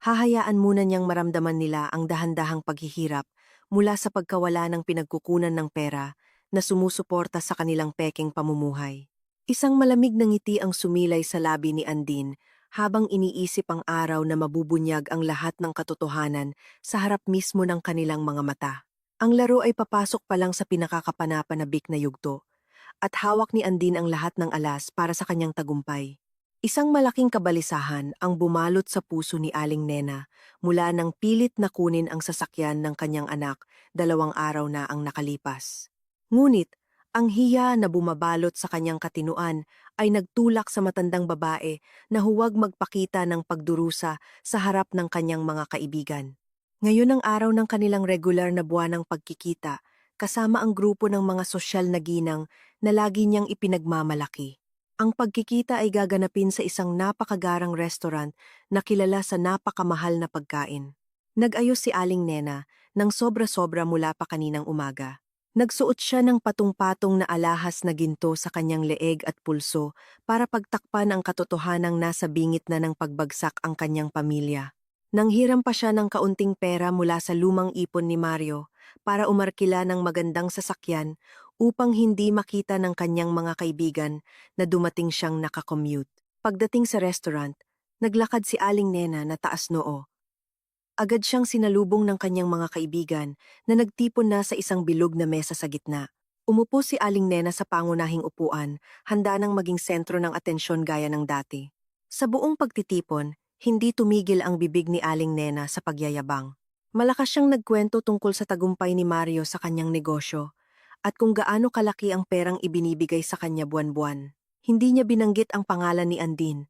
hahayaan muna niyang maramdaman nila ang dahan-dahang paghihirap mula sa pagkawala ng pinagkukunan ng pera na sumusuporta sa kanilang pekeng pamumuhay. Isang malamig na ngiti ang sumilay sa labi ni Andin habang iniisip ang araw na mabubunyag ang lahat ng katotohanan sa harap mismo ng kanilang mga mata. Ang laro ay papasok pa lang sa pinakakapanapanabik na yugto at hawak ni Andin ang lahat ng alas para sa kanyang tagumpay. Isang malaking kabalisahan ang bumalot sa puso ni Aling Nena mula nang pilit na kunin ang sasakyan ng kanyang anak 2 araw na ang nakalipas. Ngunit, ang hiya na bumabalot sa kanyang katinuan ay nagtulak sa matandang babae na huwag magpakita ng pagdurusa sa harap ng kanyang mga kaibigan. Ngayon ang araw ng kanilang regular na buwanang pagkikita, kasama ang grupo ng mga sosyal na ginang na lagi niyang ipinagmamalaki. Ang pagkikita ay gaganapin sa isang napakagarang restaurant na kilala sa napakamahal na pagkain. Nag-ayos si Aling Nena ng sobra-sobra mula pa kaninang umaga. Nagsuot siya ng patong-patong na alahas na ginto sa kanyang leeg at pulso para pagtakpan ang katotohanang nasa bingit na ng pagbagsak ang kanyang pamilya. Nanghiram pa siya ng kaunting pera mula sa lumang ipon ni Mario para umarkila ng magandang sasakyan upang hindi makita ng kanyang mga kaibigan na dumating siyang nakakommute. Pagdating sa restaurant, naglakad si Aling Nena na taas noo. Agad siyang sinalubong ng kanyang mga kaibigan na nagtipon na sa isang bilog na mesa sa gitna. Umupo si Aling Nena sa pangunahing upuan, handa nang maging sentro ng atensyon gaya ng dati. Sa buong pagtitipon, hindi tumigil ang bibig ni Aling Nena sa pagyayabang. Malakas siyang nagkwento tungkol sa tagumpay ni Mario sa kanyang negosyo at kung gaano kalaki ang perang ibinibigay sa kanya buwan-buwan. Hindi niya binanggit ang pangalan ni Andin,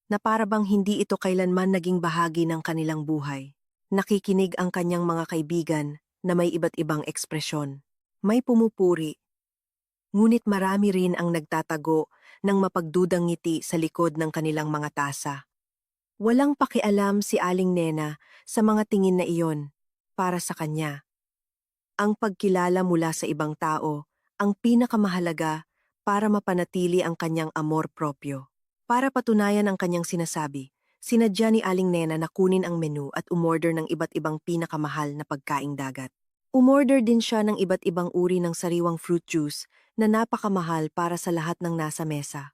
na para bang hindi ito kailanman naging bahagi ng kanilang buhay. Nakikinig ang kanyang mga kaibigan na may iba't ibang ekspresyon. May pumupuri, ngunit marami rin ang nagtatago ng mapagdudang ngiti sa likod ng kanilang mga tasa. Walang pakialam si Aling Nena sa mga tingin na iyon para sa kanya. Ang pagkilala mula sa ibang tao ang pinakamahalaga para mapanatili ang kanyang amor propyo. Para patunayan ang kanyang sinasabi, Sinadya ni Aling Nena na kunin ang menu at umorder ng iba't ibang pinakamahal na pagkaing dagat. Umorder din siya ng iba't ibang uri ng sariwang fruit juice na napakamahal para sa lahat ng nasa mesa.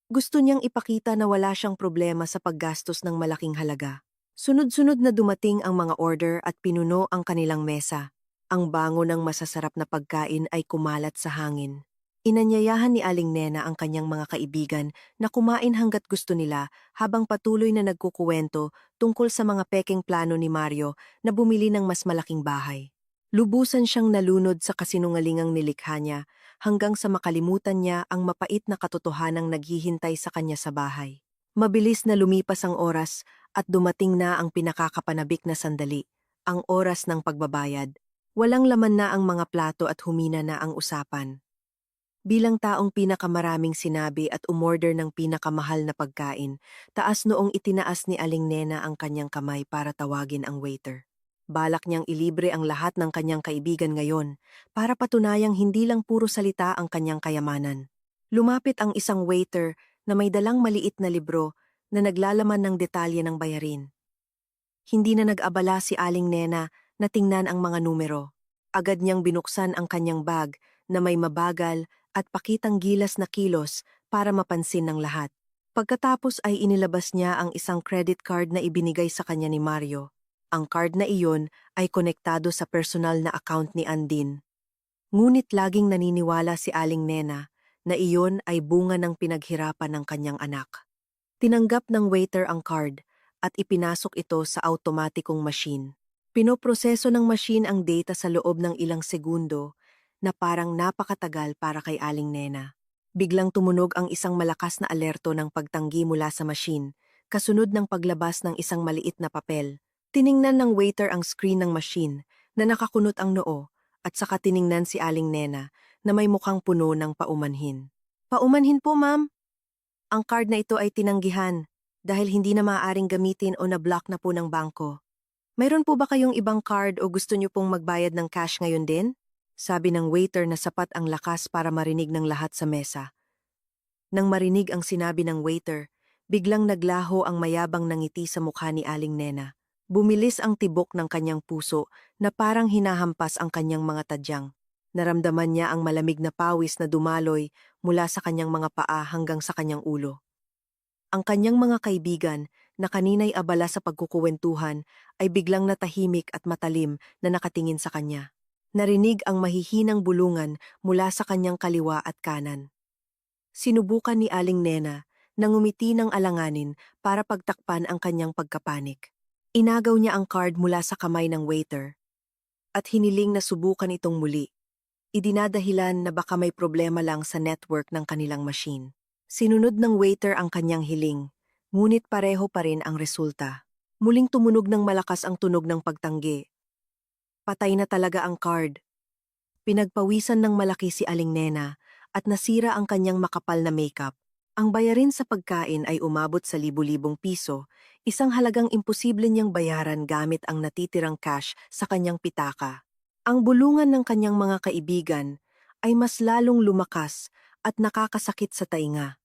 Gusto niyang ipakita na wala siyang problema sa paggastos ng malaking halaga. Sunod-sunod na dumating ang mga order at pinuno ang kanilang mesa. Ang bango ng masasarap na pagkain ay kumalat sa hangin. Inanyayahan ni Aling Nena ang kanyang mga kaibigan na kumain hanggat gusto nila habang patuloy na nagkukuwento tungkol sa mga pekeng plano ni Mario na bumili ng mas malaking bahay. Lubusan siyang nalunod sa kasinungalingang nilikha niya hanggang sa makalimutan niya ang mapait na katotohanang naghihintay sa kanya sa bahay. Mabilis na lumipas ang oras at dumating na ang pinakakapanabik na sandali, ang oras ng pagbabayad. Walang laman na ang mga plato at humina na ang usapan. Bilang taong pinakamaraming sinabi at umorder ng pinakamahal na pagkain, taas noong itinaas ni Aling Nena ang kanyang kamay para tawagin ang waiter. Balak niyang ilibre ang lahat ng kanyang kaibigan ngayon para patunayang hindi lang puro salita ang kanyang kayamanan. Lumapit ang isang waiter na may dalang maliit na libro na naglalaman ng detalye ng bayarin. Hindi na nag-abala si Aling Nena na tingnan ang mga numero. Agad niyang binuksan ang kanyang bag na may mabagal at pakitang gilas na kilos para mapansin ng lahat. Pagkatapos ay inilabas niya ang isang credit card na ibinigay sa kanya ni Mario. Ang card na iyon ay konektado sa personal na account ni Andin. Ngunit laging naniniwala si Aling Nena na iyon ay bunga ng pinaghirapan ng kanyang anak. Tinanggap ng waiter ang card at ipinasok ito sa automatikong machine. Pinoproseso ng machine ang data sa loob ng ilang segundo na parang napakatagal para kay Aling Nena. Biglang tumunog ang isang malakas na alerto ng pagtanggi mula sa machine, kasunod ng paglabas ng isang maliit na papel. Tiningnan ng waiter ang screen ng machine na nakakunot ang noo at saka tiningnan si Aling Nena na may mukhang puno ng paumanhin. Paumanhin po, ma'am. Ang card na ito ay tinanggihan dahil hindi na maaaring gamitin o na-block na po ng bangko. Mayroon po ba kayong ibang card o gusto niyo pong magbayad ng cash ngayon din? Sabi ng waiter na sapat ang lakas para marinig ng lahat sa mesa. Nang marinig ang sinabi ng waiter, biglang naglaho ang mayabang na ngiti sa mukha ni Aling Nena. Bumilis ang tibok ng kanyang puso na parang hinahampas ang kanyang mga tadyang. Naramdaman niya ang malamig na pawis na dumaloy mula sa kanyang mga paa hanggang sa kanyang ulo. Ang kanyang mga kaibigan na kanina'y abala sa pagkukuwentuhan ay biglang natahimik at matalim na nakatingin sa kanya. Narinig ang mahihinang bulungan mula sa kanyang kaliwa at kanan. Sinubukan ni Aling Nena na ngumiti ng alanganin para pagtakpan ang kanyang pagkapanik. Inagaw niya ang card mula sa kamay ng waiter at hiniling na subukan itong muli. Idinadahilan na baka may problema lang sa network ng kanilang machine. Sinunod ng waiter ang kanyang hiling, ngunit pareho pa rin ang resulta. Muling tumunog ng malakas ang tunog ng pagtanggi. Patay na talaga ang card. Pinagpawisan ng malaki si Aling Nena at nasira ang kanyang makapal na makeup. Ang bayarin sa pagkain ay umabot sa libu-libong piso, isang halagang imposible niyang bayaran gamit ang natitirang cash sa kanyang pitaka. Ang bulungan ng kanyang mga kaibigan ay mas lalong lumakas at nakakasakit sa tainga.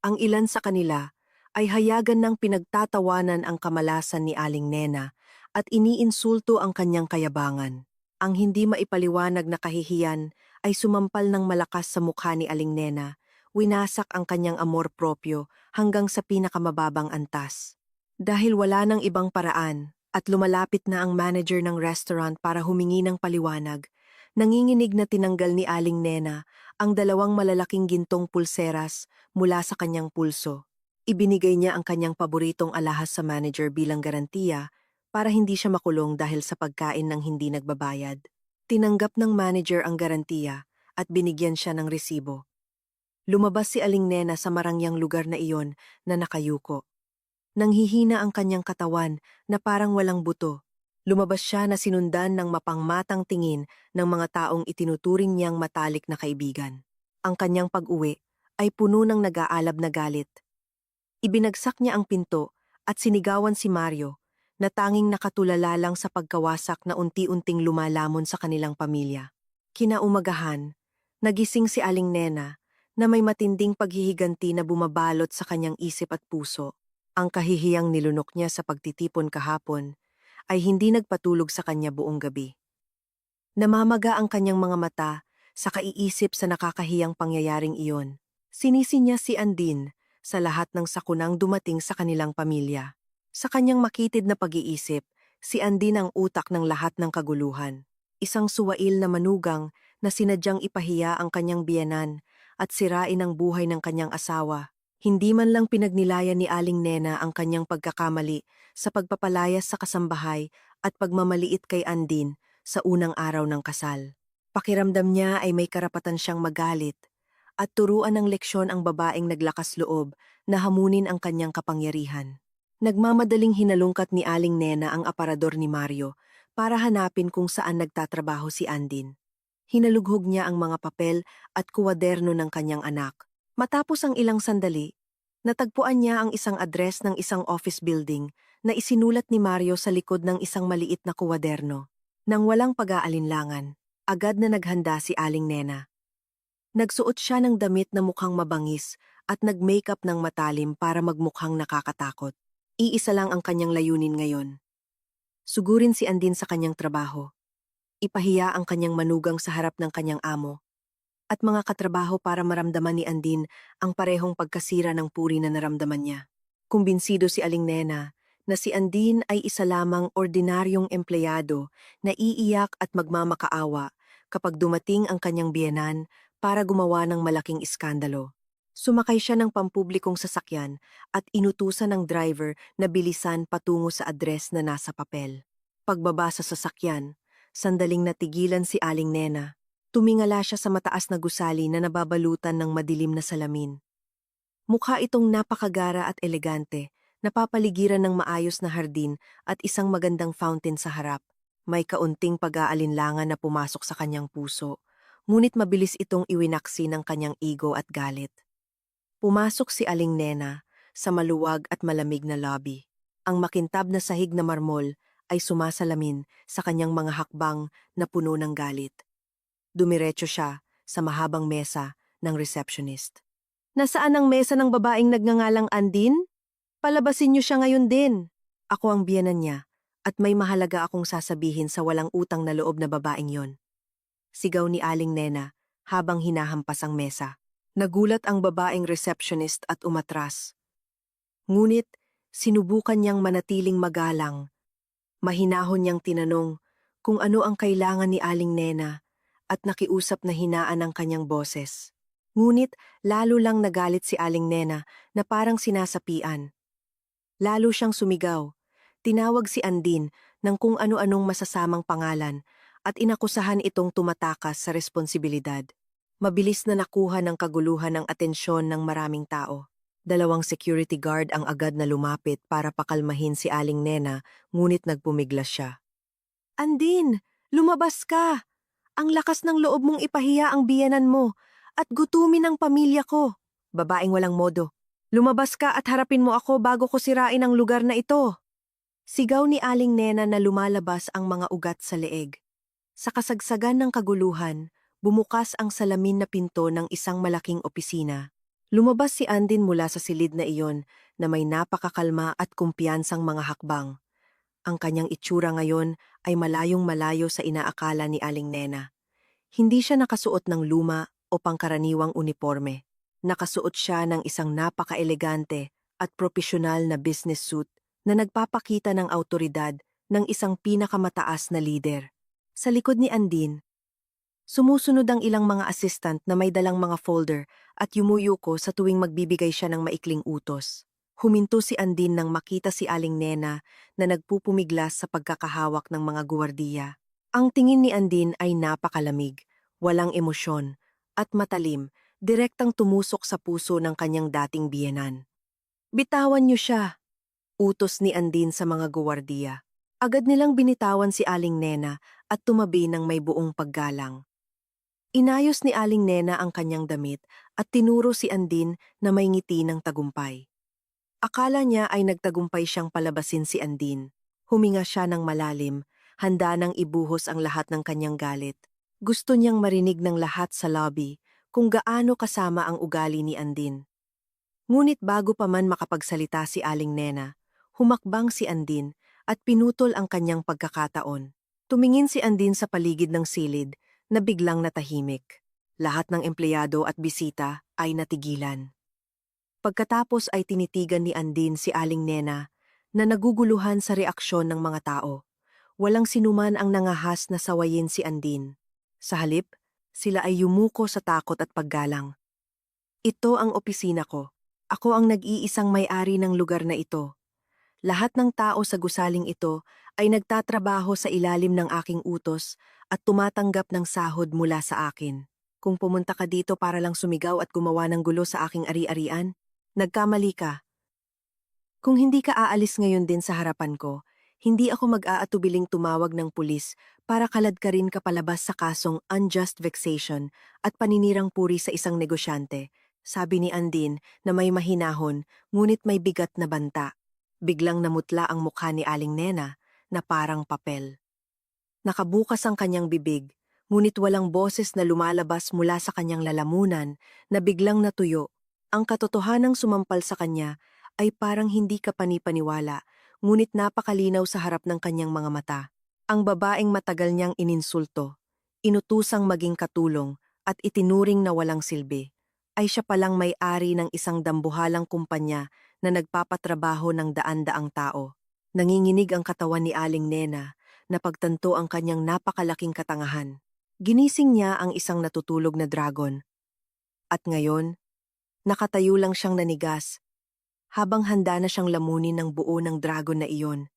Ang ilan sa kanila ay hayagan ng pinagtatawanan ang kamalasan ni Aling Nena at iniinsulto ang kanyang kayabangan. Ang hindi maipaliwanag na kahihiyan ay sumampal ng malakas sa mukha ni Aling Nena. Winasak ang kanyang amor propyo hanggang sa pinakamababang antas. Dahil wala nang ibang paraan at lumalapit na ang manager ng restaurant para humingi ng paliwanag, nanginginig na tinanggal ni Aling Nena ang 2 malalaking gintong pulseras mula sa kanyang pulso. Ibinigay niya ang kanyang paboritong alahas sa manager bilang garantiya para hindi siya makulong dahil sa pagkain ng hindi nagbabayad. Tinanggap ng manager ang garantiya at binigyan siya ng resibo. Lumabas si Aling Nena sa marangyang lugar na iyon na nakayuko. Nanghihina ang kanyang katawan na parang walang buto. Lumabas siya na sinundan ng mapangmatang tingin ng mga taong itinuturing niyang matalik na kaibigan. Ang kanyang pag-uwi ay puno ng nag-aalab na galit. Ibinagsak niya ang pinto at sinigawan si Mario na tanging nakatulala lang sa pagkawasak na unti-unting lumalamon sa kanilang pamilya. Kinaumagahan, nagising si Aling Nena na may matinding paghihiganti na bumabalot sa kanyang isip at puso. Ang kahihiyang nilunok niya sa pagtitipon kahapon ay hindi nagpatulog sa kanya buong gabi. Namamaga ang kanyang mga mata sa kaiisip sa nakakahiyang pangyayaring iyon. Sinisi niya si Andin sa lahat ng sakunang dumating sa kanilang pamilya. Sa kanyang makitid na pag-iisip, si Andin ang utak ng lahat ng kaguluhan. Isang suwail na manugang na sinadyang ipahiya ang kanyang biyenan at sirain ang buhay ng kanyang asawa. Hindi man lang pinagnilayan ni Aling Nena ang kanyang pagkakamali sa pagpapalayas sa kasambahay at pagmamaliit kay Andin sa unang araw ng kasal. Pakiramdam niya ay may karapatan siyang magalit at turuan ng leksyon ang babaeng naglakas loob na hamunin ang kanyang kapangyarihan. Nagmamadaling hinalungkat ni Aling Nena ang aparador ni Mario para hanapin kung saan nagtatrabaho si Andin. Hinalughog niya ang mga papel at kuwaderno ng kanyang anak. Matapos ang ilang sandali, natagpuan niya ang isang address ng isang office building na isinulat ni Mario sa likod ng isang maliit na kuwaderno. Nang walang pag-aalinlangan, agad na naghanda si Aling Nena. Nagsuot siya ng damit na mukhang mabangis at nag-makeup ng matalim para magmukhang nakakatakot. Iisa lang ang kanyang layunin ngayon. Sugurin si Andin sa kanyang trabaho. Ipahiya ang kanyang manugang sa harap ng kanyang amo. At mga katrabaho para maramdaman ni Andin ang parehong pagkasira ng puri na naramdaman niya. Kumbinsido si Aling Nena na si Andin ay isa lamang ordinaryong empleyado na iiyak at magmamakaawa kapag dumating ang kanyang biyenan para gumawa ng malaking iskandalo. Sumakay siya ng pampublikong sasakyan at inutusan ng driver na bilisan patungo sa address na nasa papel. Pagbaba sa sasakyan, sandaling natigilan si Aling Nena. Tumingala siya sa mataas na gusali na nababalutan ng madilim na salamin. Mukha itong napakagara at elegante, napapaligiran ng maayos na hardin at isang magandang fountain sa harap. May kaunting pag-aalinlangan na pumasok sa kanyang puso, ngunit mabilis itong iwinaksi ng kanyang ego at galit. Pumasok si Aling Nena sa maluwag at malamig na lobby. Ang makintab na sahig na marmol ay sumasalamin sa kanyang mga hakbang na puno ng galit. Dumiretso siya sa mahabang mesa ng receptionist. Nasaan ang mesa ng babaeng nagngangalang Andin? Palabasin niyo siya ngayon din. Ako ang biyenan niya at may mahalaga akong sasabihin sa walang utang na loob na babaeng yon. Sigaw ni Aling Nena habang hinahampas ang mesa. Nagulat ang babaeng receptionist at umatras. Ngunit sinubukan niyang manatiling magalang. Mahinahon niyang tinanong kung ano ang kailangan ni Aling Nena at nakiusap na hinaan ang kanyang boses. Ngunit lalo lang nagalit si Aling Nena na parang sinasapian. Lalo siyang sumigaw. Tinawag si Andin ng kung ano-anong masasamang pangalan at inakusahan itong tumatakas sa responsibilidad. Mabilis na nakuha ng kaguluhan ang atensyon ng maraming tao. 2 security guard ang agad na lumapit para pakalmahin si Aling Nena, ngunit nagpumiglas siya. Andin, lumabas ka! Ang lakas ng loob mong ipahiya ang biyenan mo at gutumin ang pamilya ko. Babaeng walang modo. Lumabas ka at harapin mo ako bago ko sirain ang lugar na ito. Sigaw ni Aling Nena na lumalabas ang mga ugat sa leeg. Sa kasagsagan ng kaguluhan, bumukas ang salamin na pinto ng isang malaking opisina. Lumabas si Andin mula sa silid na iyon na may napakakalma at kumpiyansang mga hakbang. Ang kanyang itsura ngayon ay malayong malayo sa inaakala ni Aling Nena. Hindi siya nakasuot ng luma o pangkaraniwang uniforme. Nakasuot siya ng isang napaka-elegante at propesyonal na business suit na nagpapakita ng awtoridad ng isang pinakamataas na lider. Sa likod ni Andin, sumusunod ang ilang mga assistant na may dalang mga folder at yumuyuko sa tuwing magbibigay siya ng maikling utos. Huminto si Andin nang makita si Aling Nena na nagpupumiglas sa pagkakahawak ng mga guwardiya. Ang tingin ni Andin ay napakalamig, walang emosyon, at matalim, direktang tumusok sa puso ng kanyang dating biyenan. Bitawan niyo siya, utos ni Andin sa mga guwardiya. Agad nilang binitawan si Aling Nena at tumabi ng may buong paggalang. Inayos ni Aling Nena ang kanyang damit at tinuro si Andin na may ngiti ng tagumpay. Akala niya ay nagtagumpay siyang palabasin si Andin. Huminga siya ng malalim, handa nang ibuhos ang lahat ng kanyang galit. Gusto niyang marinig ng lahat sa lobby kung gaano kasama ang ugali ni Andin. Ngunit bago pa man makapagsalita si Aling Nena, humakbang si Andin at pinutol ang kanyang pagkakataon. Tumingin si Andin sa paligid ng silid na biglang natahimik. Lahat ng empleyado at bisita ay natigilan. Pagkatapos ay tinitigan ni Andin si Aling Nena na naguguluhan sa reaksyon ng mga tao. Walang sinuman ang nangahas na sawayin si Andin. Sa halip, sila ay yumuko sa takot at paggalang. Ito ang opisina ko. Ako ang nag-iisang may-ari ng lugar na ito. Lahat ng tao sa gusaling ito ay nagtatrabaho sa ilalim ng aking utos at tumatanggap ng sahod mula sa akin. Kung pumunta ka dito para lang sumigaw at gumawa ng gulo sa aking ari-arian, nagkamali ka. Kung hindi ka aalis ngayon din sa harapan ko, hindi ako mag-aatubiling tumawag ng pulis para kaladkarin ka palabas sa kasong unjust vexation at paninirang puri sa isang negosyante, sabi ni Andin na may mahinahon ngunit may bigat na banta. Biglang namutla ang mukha ni Aling Nena na parang papel. Nakabukas ang kanyang bibig, ngunit walang boses na lumalabas mula sa kanyang lalamunan na biglang natuyo. Ang katotohanang sumampal sa kanya ay parang hindi kapanipaniwala, ngunit napakalinaw sa harap ng kanyang mga mata. Ang babaeng matagal niyang ininsulto, inutusang maging katulong at itinuring na walang silbi, ay siya palang may-ari ng isang dambuhalang kumpanya na nagpapatrabaho ng daan-daang tao. Nanginginig ang katawan ni Aling Nena na pagtanto ang kanyang napakalaking katangahan. Ginising niya ang isang natutulog na dragon. At ngayon, nakatayo lang siyang nanigas, habang handa na siyang lamunin ng buo ng dragon na iyon,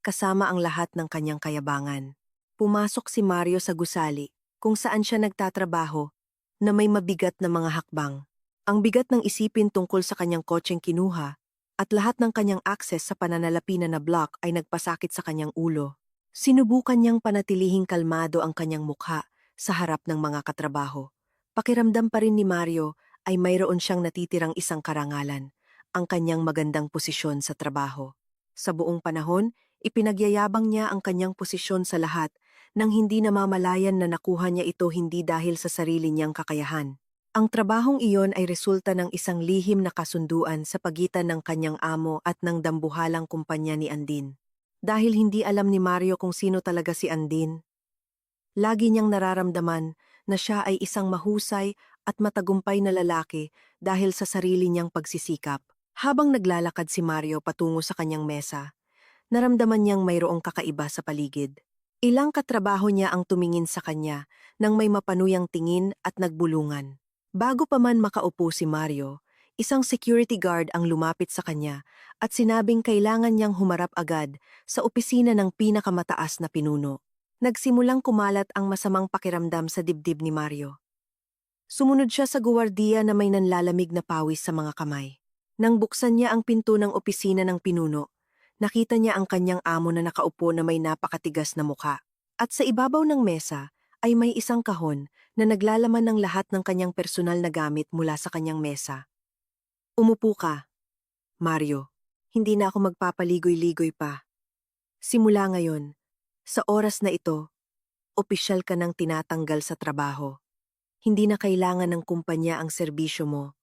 kasama ang lahat ng kanyang kayabangan. Pumasok si Mario sa gusali, kung saan siya nagtatrabaho, na may mabigat na mga hakbang. Ang bigat ng isipin tungkol sa kanyang kotseng kinuha, at lahat ng kanyang akses sa pananalapi na block ay nagpasakit sa kanyang ulo. Sinubukan niyang panatilihing kalmado ang kanyang mukha sa harap ng mga katrabaho. Pakiramdam pa rin ni Mario ay mayroon siyang natitirang isang karangalan, ang kanyang magandang posisyon sa trabaho. Sa buong panahon, ipinagyayabang niya ang kanyang posisyon sa lahat nang hindi namamalayan na nakuha niya ito hindi dahil sa sarili niyang kakayahan. Ang trabahong iyon ay resulta ng isang lihim na kasunduan sa pagitan ng kanyang amo at ng dambuhalang kumpanya ni Andin. Dahil hindi alam ni Mario kung sino talaga si Andin, lagi niyang nararamdaman na siya ay isang mahusay at matagumpay na lalaki dahil sa sarili niyang pagsisikap. Habang naglalakad si Mario patungo sa kanyang mesa, naramdaman niyang mayroong kakaiba sa paligid. Ilang katrabaho niya ang tumingin sa kanya nang may mapanuyang tingin at nagbulungan. Bago pa man makaupo si Mario, isang security guard ang lumapit sa kanya at sinabing kailangan niyang humarap agad sa opisina ng pinakamataas na pinuno. Nagsimulang kumalat ang masamang pakiramdam sa dibdib ni Mario. Sumunod siya sa guwardiya na may nanlalamig na pawis sa mga kamay. Nang buksan niya ang pinto ng opisina ng pinuno, nakita niya ang kanyang amo na nakaupo na may napakatigas na mukha. At sa ibabaw ng mesa ay may isang kahon na naglalaman ng lahat ng kanyang personal na gamit mula sa kanyang mesa. Umupo ka, Mario. Hindi na ako magpapaligoy-ligoy pa. Simula ngayon, sa oras na ito, opisyal ka nang tinatanggal sa trabaho. Hindi na kailangan ng kumpanya ang serbisyo mo,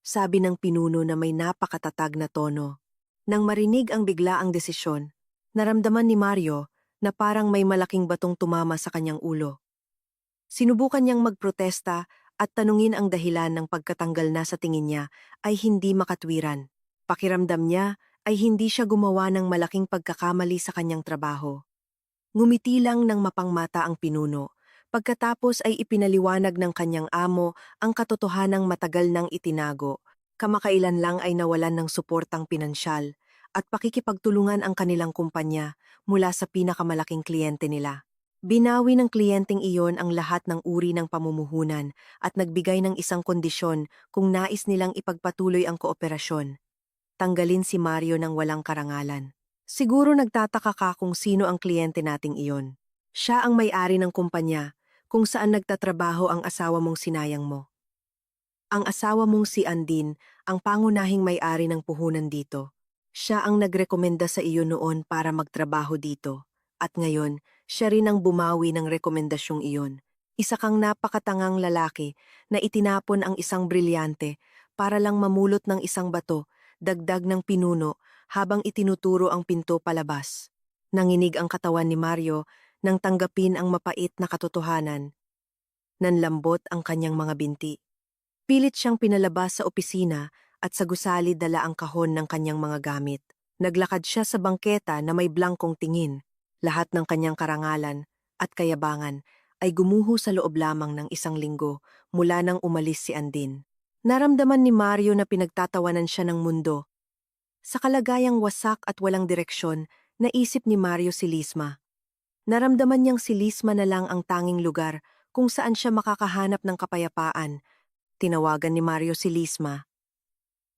sabi ng pinuno na may napakatatag na tono. Nang marinig ang biglaang desisyon, naramdaman ni Mario na parang may malaking batong tumama sa kanyang ulo. Sinubukan niyang magprotesta at tanungin ang dahilan ng pagkatanggal na sa tingin niya ay hindi makatwiran. Pakiramdam niya ay hindi siya gumawa ng malaking pagkakamali sa kanyang trabaho. Ngumiti lang ng mapangmata ang pinuno. Pagkatapos ay ipinaliwanag ng kanyang amo ang katotohanang matagal nang itinago. Kamakailan lang ay nawalan ng suportang pinansyal at pakikipagtulungan ang kanilang kumpanya mula sa pinakamalaking kliyente nila. Binawi ng kliyenteng iyon ang lahat ng uri ng pamumuhunan at nagbigay ng isang kondisyon kung nais nilang ipagpatuloy ang kooperasyon. Tanggalin si Mario ng walang karangalan. Siguro nagtataka ka kung sino ang kliyente nating iyon. Siya ang may-ari ng kumpanya kung saan nagtatrabaho ang asawa mong sinayang mo. Ang asawa mong si Andin ang pangunahing may-ari ng puhunan dito. Siya ang nagrekomenda sa iyo noon para magtrabaho dito. At ngayon, siya rin ang bumawi ng rekomendasyong iyon. Isa kang napakatangang lalaki na itinapon ang isang brilyante para lang mamulot ng isang bato, dagdag ng pinuno, habang itinuturo ang pinto palabas. Nanginig ang katawan ni Mario nang tanggapin ang mapait na katotohanan. Nanlambot ang kanyang mga binti. Pilit siyang pinalabas sa opisina at sa gusali dala ang kahon ng kanyang mga gamit. Naglakad siya sa bangketa na may blankong tingin. Lahat ng kanyang karangalan at kayabangan ay gumuho sa loob lamang ng isang linggo mula nang umalis si Andin. Naramdaman ni Mario na pinagtatawanan siya ng mundo. Sa kalagayang wasak at walang direksyon, naisip ni Mario si Lisma. Naramdaman niyang si Lisma na lang ang tanging lugar kung saan siya makakahanap ng kapayapaan. Tinawagan ni Mario si Lisma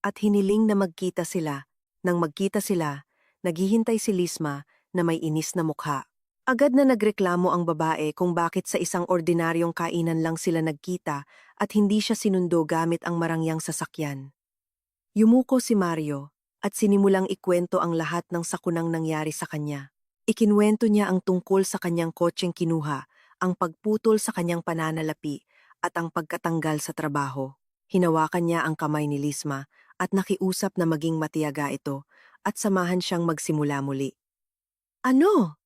at hiniling na magkita sila. Nang magkita sila, naghihintay si Lisma na may inis na mukha. Agad na nagreklamo ang babae kung bakit sa isang ordinaryong kainan lang sila nagkita at hindi siya sinundo gamit ang marangyang sasakyan. Yumuko si Mario at sinimulang ikwento ang lahat ng sakunang nangyari sa kanya. Ikinwento niya ang tungkol sa kanyang kotseng kinuha, ang pagputol sa kanyang pananalapi at ang pagkatanggal sa trabaho. Hinawakan niya ang kamay ni Lisma at nakiusap na maging matiyaga ito at samahan siyang magsimula muli. Ano?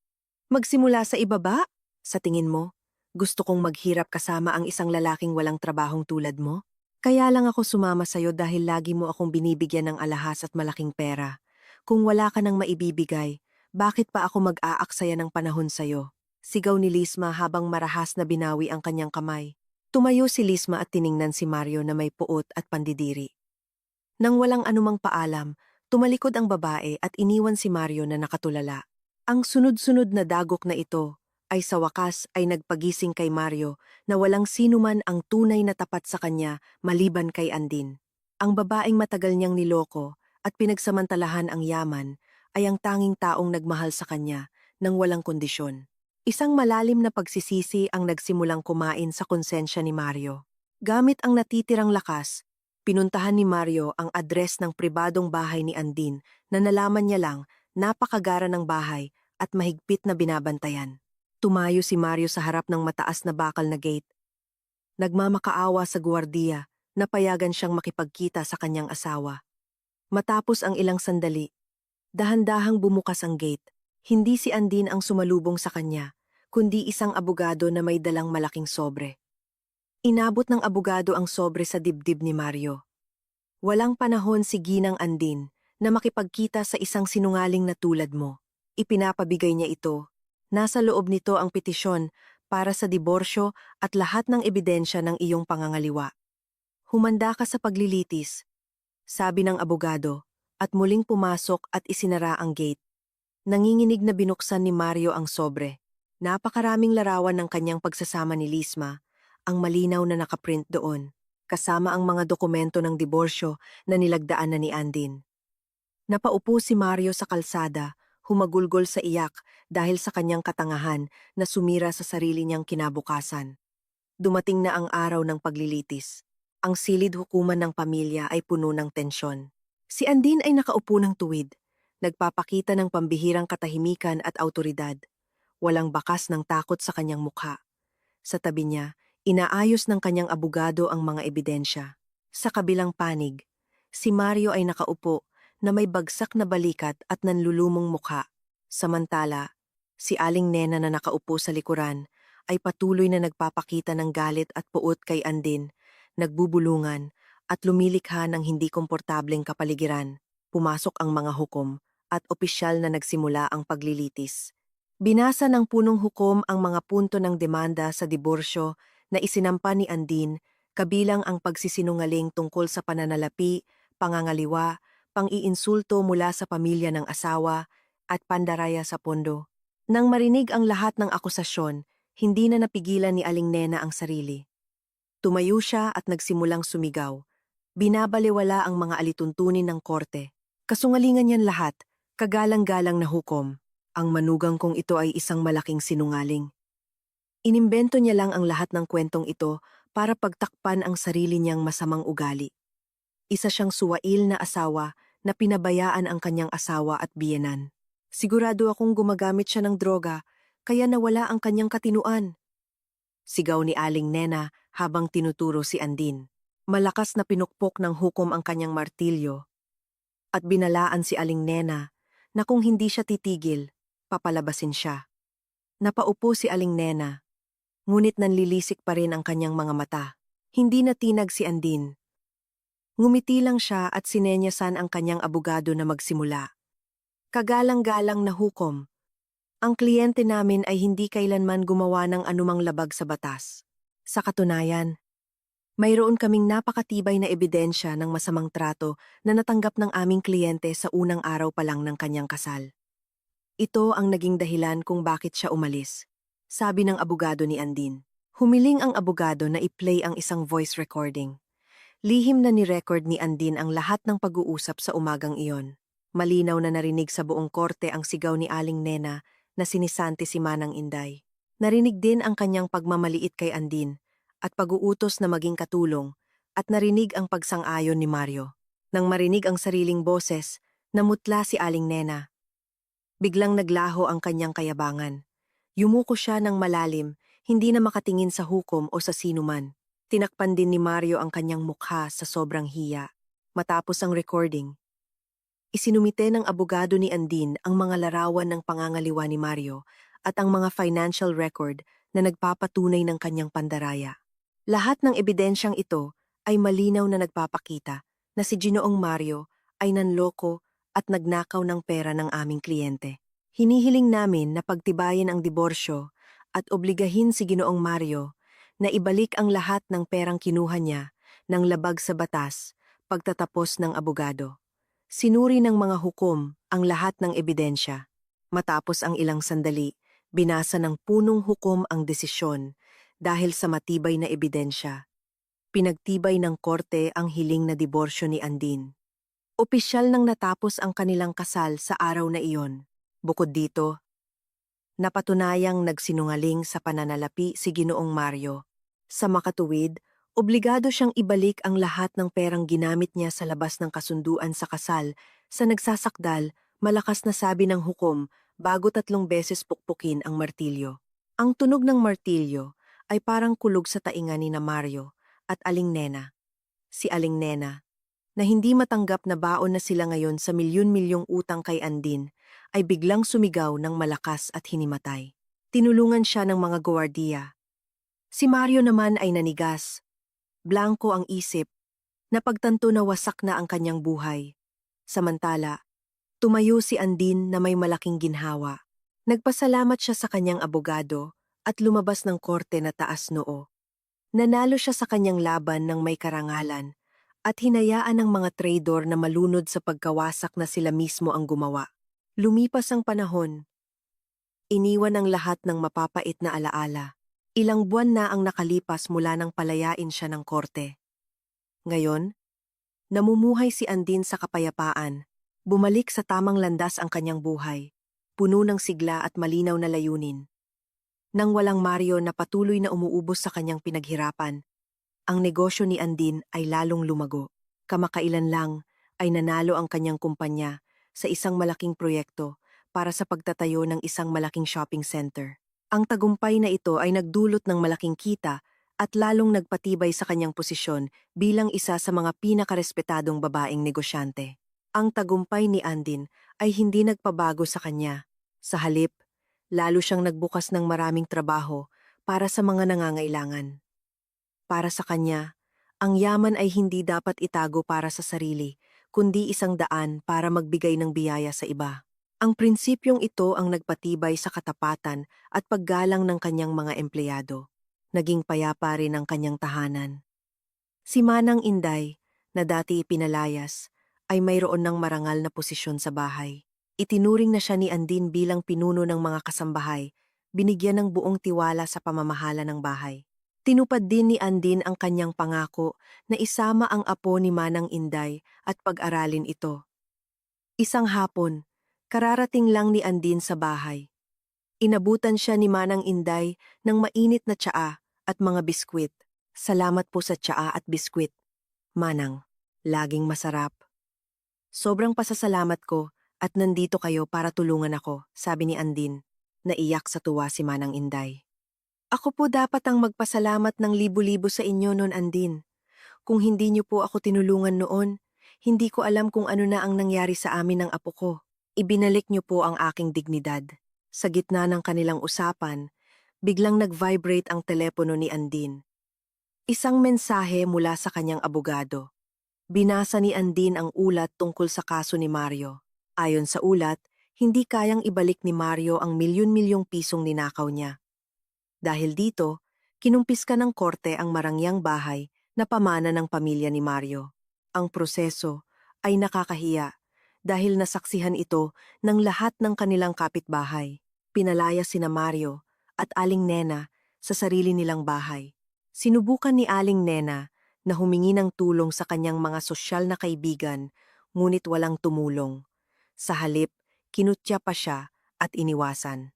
Magsimula sa ibaba? Sa tingin mo, gusto kong maghirap kasama ang isang lalaking walang trabahong tulad mo? Kaya lang ako sumama sa'yo dahil lagi mo akong binibigyan ng alahas at malaking pera. Kung wala ka nang maibibigay, bakit pa ako mag-aaksaya ng panahon sa'yo? Sigaw ni Lisma habang marahas na binawi ang kanyang kamay. Tumayo si Lisma at tiningnan si Mario na may puot at pandidiri. Nang walang anumang paalam, tumalikod ang babae at iniwan si Mario na nakatulala. Ang sunod-sunod na dagok na ito ay sa wakas ay nagpagising kay Mario na walang sinuman ang tunay na tapat sa kanya maliban kay Andin. Ang babaeng matagal niyang niloko at pinagsamantalahan ang yaman ay ang tanging taong nagmahal sa kanya nang walang kondisyon. Isang malalim na pagsisisi ang nagsimulang kumain sa konsensya ni Mario. Gamit ang natitirang lakas, pinuntahan ni Mario ang address ng pribadong bahay ni Andin na nalaman niya lang napakagara ng bahay at mahigpit na binabantayan. Tumayo si Mario sa harap ng mataas na bakal na gate. Nagmamakaawa sa guwardiya na payagan siyang makipagkita sa kanyang asawa. Matapos ang ilang sandali, dahan-dahang bumukas ang gate. Hindi si Andin ang sumalubong sa kanya, kundi isang abogado na may dalang malaking sobre. Inabot ng abogado ang sobre sa dibdib ni Mario. Walang panahon si Ginang Andin na makipagkita sa isang sinungaling na tulad mo. Ipinapabigay niya ito. Nasa loob nito ang petisyon para sa diborsyo at lahat ng ebidensya ng iyong pangangaliwa. Humanda ka sa paglilitis, sabi ng abogado, at muling pumasok at isinara ang gate. Nanginginig na binuksan ni Mario ang sobre. Napakaraming larawan ng kanyang pagsasama ni Lisma, ang malinaw na nakaprint doon, kasama ang mga dokumento ng diborsyo na nilagdaan na ni Andin. Napaupo si Mario sa kalsada, humagulgol sa iyak dahil sa kanyang katangahan na sumira sa sarili niyang kinabukasan. Dumating na ang araw ng paglilitis. Ang silid hukuman ng pamilya ay puno ng tensyon. Si Andin ay nakaupo ng tuwid, nagpapakita ng pambihirang katahimikan at autoridad. Walang bakas ng takot sa kanyang mukha. Sa tabi niya, inaayos ng kanyang abogado ang mga ebidensya. Sa kabilang panig, si Mario ay nakaupo na may bagsak na balikat at nanlulumong mukha. Samantala, si Aling Nena na nakaupo sa likuran ay patuloy na nagpapakita ng galit at puot kay Andin, nagbubulungan at lumilikha ng hindi komportableng kapaligiran. Pumasok ang mga hukom at opisyal na nagsimula ang paglilitis. Binasa ng punong hukom ang mga punto ng demanda sa diborsyo na isinampa ni Andin, kabilang ang pagsisinungaling tungkol sa pananalapi, pangangaliwa, pang-iinsulto mula sa pamilya ng asawa, at pandaraya sa pondo. Nang marinig ang lahat ng akusasyon, hindi na napigilan ni Aling Nena ang sarili. Tumayo siya at nagsimulang sumigaw. Binabaliwala ang mga alituntunin ng korte. Kasungalingan niyan lahat, kagalang-galang na hukom. Ang manugang kong ito ay isang malaking sinungaling. Inimbento niya lang ang lahat ng kwentong ito para pagtakpan ang sarili niyang masamang ugali. Isa siyang suwail na asawa na pinabayaan ang kanyang asawa at biyenan. Sigurado akong gumagamit siya ng droga, kaya nawala ang kanyang katinuan. Sigaw ni Aling Nena habang tinuturo si Andin. Malakas na pinukpok ng hukom ang kanyang martilyo at binalaan si Aling Nena na kung hindi siya titigil, papalabasin siya. Napaupo si Aling Nena, ngunit nanlilisik pa rin ang kanyang mga mata. Hindi natinag si Andin. Ngumiti lang siya at sinenyasan ang kanyang abogado na magsimula. Kagalang-galang na hukom. Ang kliyente namin ay hindi kailanman gumawa ng anumang labag sa batas. Sa katunayan, mayroon kaming napakatibay na ebidensya ng masamang trato na natanggap ng aming kliyente sa unang araw pa lang ng kanyang kasal. Ito ang naging dahilan kung bakit siya umalis, sabi ng abogado ni Andin. Humiling ang abogado na i-play ang isang voice recording. Lihim na ni-record ni Andin ang lahat ng pag-uusap sa umagang iyon. Malinaw na narinig sa buong korte ang sigaw ni Aling Nena na sinisanti si Manang Inday. Narinig din ang kanyang pagmamaliit kay Andin at pag-uutos na maging katulong at narinig ang pagsang-ayon ni Mario. Nang marinig ang sariling boses, namutla si Aling Nena. Biglang naglaho ang kanyang kayabangan. Yumuko siya ng malalim, hindi na makatingin sa hukom o sa sinuman. Tinakpan din ni Mario ang kanyang mukha sa sobrang hiya. Matapos ang recording, isinumite ng abogado ni Andin ang mga larawan ng pangangaliwa ni Mario at ang mga financial record na nagpapatunay ng kanyang pandaraya. Lahat ng ebidensyang ito ay malinaw na nagpapakita na si Ginoong Mario ay nanloko at nagnakaw ng pera ng aming kliyente. Hinihiling namin na pagtibayin ang diborsyo at obligahin si Ginoong Mario na ibalik ang lahat ng perang kinuha niya ng labag sa batas pagtatapos ng abogado. Sinuri ng mga hukom ang lahat ng ebidensya. Matapos ang ilang sandali, binasa ng punong hukom ang desisyon dahil sa matibay na ebidensya. Pinagtibay ng korte ang hiling na diborsyo ni Andin. Opisyal nang natapos ang kanilang kasal sa araw na iyon. Bukod dito, napatunayang nagsinungaling sa pananalapi si Ginoong Mario. Sa makatuwid, obligado siyang ibalik ang lahat ng perang ginamit niya sa labas ng kasunduan sa kasal. Sa nagsasakdal, malakas na sabi ng hukom bago 3 beses pukpukin ang martilyo. Ang tunog ng martilyo ay parang kulog sa tainga ni na Mario at Aling Nena. Si Aling Nena, na hindi matanggap na baon na sila ngayon sa milyon-milyong utang kay Andin, ay biglang sumigaw ng malakas at hinimatay. Tinulungan siya ng mga gwardiya. Si Mario naman ay nanigas. Blanko ang isip, napagtanto na wasak na ang kanyang buhay. Samantala, tumayo si Andin na may malaking ginhawa. Nagpasalamat siya sa kanyang abogado at lumabas ng korte na taas noo. Nanalo siya sa kanyang laban ng may karangalan at hinayaan ng mga traidor na malunod sa pagkawasak na sila mismo ang gumawa. Lumipas ang panahon. Iniwan ang lahat ng mapapait na alaala. Ilang buwan na ang nakalipas mula nang palayain siya ng korte. Ngayon, namumuhay si Andin sa kapayapaan. Bumalik sa tamang landas ang kanyang buhay, puno ng sigla at malinaw na layunin. Nang walang Mario na patuloy na umuubos sa kanyang pinaghirapan, ang negosyo ni Andin ay lalong lumago. Kamakailan lang ay nanalo ang kanyang kumpanya sa isang malaking proyekto para sa pagtatayo ng isang malaking shopping center. Ang tagumpay na ito ay nagdulot ng malaking kita at lalong nagpatibay sa kanyang posisyon bilang isa sa mga pinakarespetadong babaeng negosyante. Ang tagumpay ni Andin ay hindi nagpabago sa kanya. Sa halip, lalo siyang nagbukas ng maraming trabaho para sa mga nangangailangan. Para sa kanya, ang yaman ay hindi dapat itago para sa sarili, kundi isang daan para magbigay ng biyaya sa iba. Ang prinsipyong ito ang nagpatibay sa katapatan at paggalang ng kanyang mga empleyado. Naging payapa rin ang kanyang tahanan. Si Manang Inday, na dati ipinalayas, ay mayroon ng marangal na posisyon sa bahay. Itinuring na siya ni Andin bilang pinuno ng mga kasambahay, binigyan ng buong tiwala sa pamamahala ng bahay. Tinupad din ni Andin ang kanyang pangako na isama ang apo ni Manang Inday at pag-aralin ito. Isang hapon, kararating lang ni Andin sa bahay. Inabutan siya ni Manang Inday ng mainit na tsaa at mga biskwit. Salamat po sa tsaa at biskwit, Manang. Laging masarap. Sobrang pasasalamat ko at nandito kayo para tulungan ako, sabi ni Andin. Naiyak sa tuwa si Manang Inday. Ako po dapat ang magpasalamat ng libu-libo sa inyo noon, Andin. Kung hindi niyo po ako tinulungan noon, hindi ko alam kung ano na ang nangyari sa amin ng apo ko. Ibinalik niyo po ang aking dignidad. Sa gitna ng kanilang usapan, biglang nag-vibrate ang telepono ni Andin. Isang mensahe mula sa kanyang abogado. Binasa ni Andin ang ulat tungkol sa kaso ni Mario. Ayon sa ulat, hindi kayang ibalik ni Mario ang milyon-milyong pisong ninakaw niya. Dahil dito, kinumpiska ng korte ang marangyang bahay na pamana ng pamilya ni Mario. Ang proseso ay nakakahiya dahil nasaksihan ito ng lahat ng kanilang kapitbahay. Pinalaya sina Mario at Aling Nena sa sarili nilang bahay. Sinubukan ni Aling Nena na humingi ng tulong sa kanyang mga sosyal na kaibigan, ngunit walang tumulong. Sa halip, kinutya pa siya at iniwasan.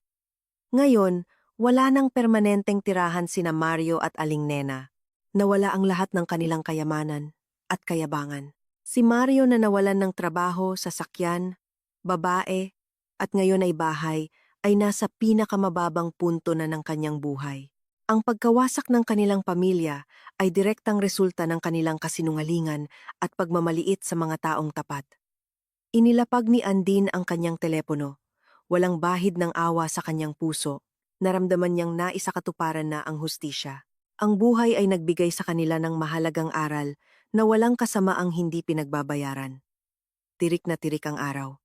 Ngayon, wala nang permanenteng tirahan sina Mario at Aling Nena. Nawala ang lahat ng kanilang kayamanan at kayabangan. Si Mario na nawalan ng trabaho, sasakyan, babae, at ngayon ay bahay, ay nasa pinakamababang punto na ng kanyang buhay. Ang pagkawasak ng kanilang pamilya ay direktang resulta ng kanilang kasinungalingan at pagmamaliit sa mga taong tapat. Inilapag ni Andin ang kanyang telepono. Walang bahid ng awa sa kanyang puso. Naramdaman niyang naisakatuparan na ang hustisya. Ang buhay ay nagbigay sa kanila ng mahalagang aral na walang kasamaang hindi pinagbabayaran. Tirik na tirik ang araw.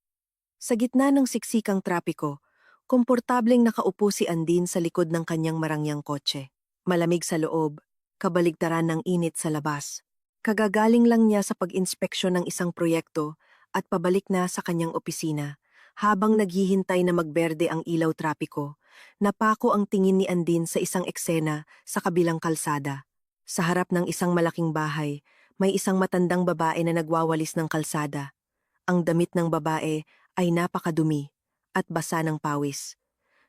Sa gitna ng siksikang trapiko, komportableng nakaupo si Andin sa likod ng kanyang marangyang kotse. Malamig sa loob, kabaligtaran ng init sa labas. Kagagaling lang niya sa pag-inspeksyon ng isang proyekto at pabalik na sa kanyang opisina. Habang naghihintay na magberde ang ilaw trapiko, napako ang tingin ni Andin sa isang eksena sa kabilang kalsada. Sa harap ng isang malaking bahay, may isang matandang babae na nagwawalis ng kalsada. Ang damit ng babae ay napakadumi at basa ng pawis.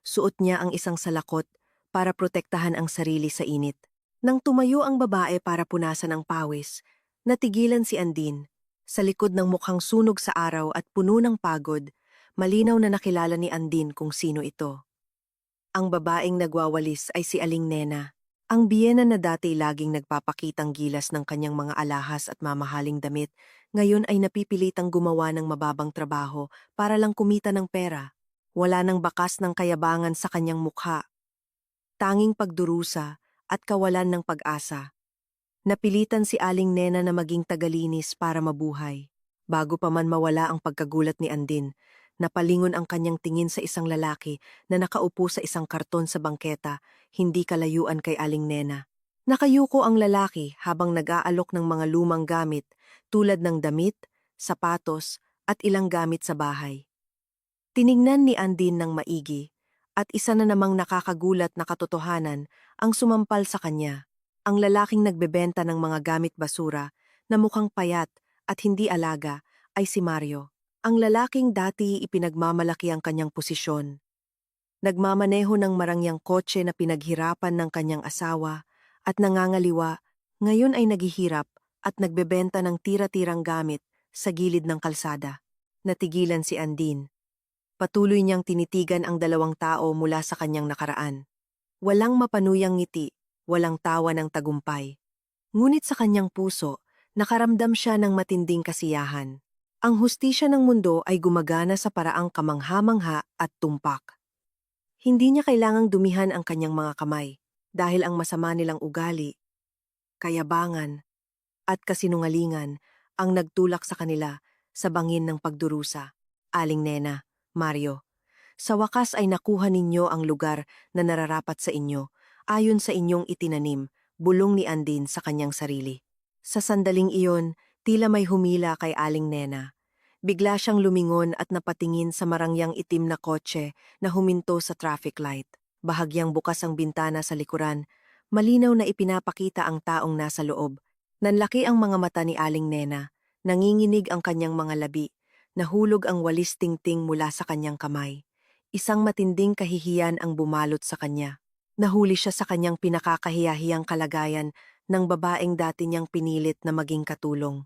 Suot niya ang isang salakot para protektahan ang sarili sa init. Nang tumayo ang babae para punasan ang pawis, natigilan si Andin. Sa likod ng mukhang sunog sa araw at puno ng pagod, malinaw na nakilala ni Andin kung sino ito. Ang babaeng nagwawalis ay si Aling Nena, ang biyena na dati laging nagpapakitang gilas ng kanyang mga alahas at mamahaling damit, ngayon ay napipilitang gumawa ng mababang trabaho para lang kumita ng pera. Wala nang bakas ng kayabangan sa kanyang mukha. Tanging pagdurusa at kawalan ng pag-asa. Napilitan si Aling Nena na maging tagalinis para mabuhay. Bago pa man mawala ang pagkagulat ni Andin, napalingon ang kanyang tingin sa isang lalaki na nakaupo sa isang karton sa bangketa, hindi kalayuan kay Aling Nena. Nakayuko ang lalaki habang nag-aalok ng mga lumang gamit tulad ng damit, sapatos at ilang gamit sa bahay. Tiningnan ni Andin ng maigi at isa na namang nakakagulat na katotohanan ang sumampal sa kanya. Ang lalaking nagbebenta ng mga gamit basura na mukhang payat at hindi alaga ay si Mario. Ang lalaking dati ipinagmamalaki ang kanyang posisyon. Nagmamaneho ng marangyang kotse na pinaghirapan ng kanyang asawa at nangangaliwa, ngayon ay naghihirap at nagbebenta ng tira-tirang gamit sa gilid ng kalsada. Natigilan si Andin. Patuloy niyang tinitigan ang dalawang tao mula sa kanyang nakaraan. Walang mapanuyang ngiti, walang tawa ng tagumpay. Ngunit sa kanyang puso, nakaramdam siya ng matinding kasiyahan. Ang hustisya ng mundo ay gumagana sa paraang kamangha-mangha at tumpak. Hindi niya kailangang dumihan ang kanyang mga kamay dahil ang masama nilang ugali, kayabangan, at kasinungalingan ang nagtulak sa kanila sa bangin ng pagdurusa. Aling Nena, Mario, sa wakas ay nakuha ninyo ang lugar na nararapat sa inyo ayon sa inyong itinanim, bulong ni Andin sa kanyang sarili. Sa sandaling iyon, tila may humila kay Aling Nena. Bigla siyang lumingon at napatingin sa marangyang itim na kotse na huminto sa traffic light. Bahagyang bukas ang bintana sa likuran, malinaw na ipinapakita ang taong nasa loob. Nanlaki ang mga mata ni Aling Nena, nanginginig ang kanyang mga labi, nahulog ang walis tingting mula sa kanyang kamay. Isang matinding kahihiyan ang bumalot sa kanya. Nahuli siya sa kanyang pinakakahiyahiyang kalagayan ng babaeng dati niyang pinilit na maging katulong.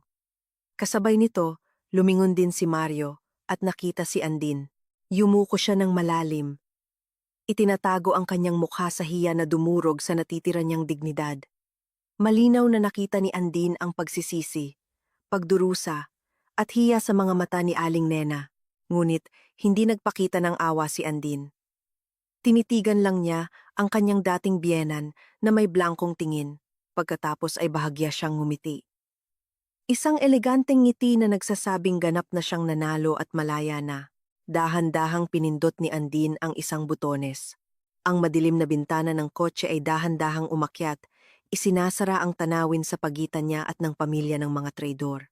Kasabay nito, lumingon din si Mario at nakita si Andin. Yumuko siya ng malalim. Itinatago ang kanyang mukha sa hiya na dumurog sa natitira niyang dignidad. Malinaw na nakita ni Andin ang pagsisisi, pagdurusa, at hiya sa mga mata ni Aling Nena. Ngunit hindi nagpakita ng awa si Andin. Tinitigan lang niya ang kanyang dating biyenan na may blangkong tingin, pagkatapos ay bahagya siyang ngumiti. Isang eleganteng ngiti na nagsasabing ganap na siyang nanalo at malaya na. Dahan-dahang pinindot ni Andin ang isang butones. Ang madilim na bintana ng kotse ay dahan-dahang umakyat, isinasara ang tanawin sa pagitan niya at ng pamilya ng mga traidor.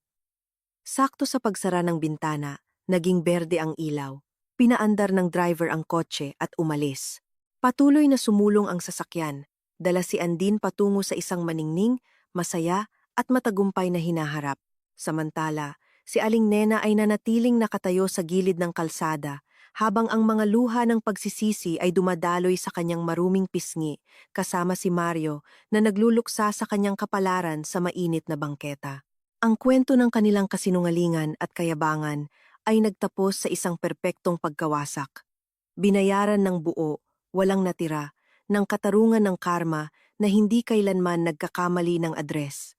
Sakto sa pagsara ng bintana, naging berde ang ilaw. Pinaandar ng driver ang kotse at umalis. Patuloy na sumulong ang sasakyan. Dala si Andin patungo sa isang maningning, masaya at matagumpay na hinaharap. Samantala, si Aling Nena ay nanatiling nakatayo sa gilid ng kalsada habang ang mga luha ng pagsisisi ay dumadaloy sa kanyang maruming pisngi kasama si Mario na nagluluksa sa kanyang kapalaran sa mainit na bangketa. Ang kwento ng kanilang kasinungalingan at kayabangan ay nagtapos sa isang perpektong pagkawasak. Binayaran ng buo, walang natira, ng katarungan ng karma na hindi kailanman nagkakamali ng adres.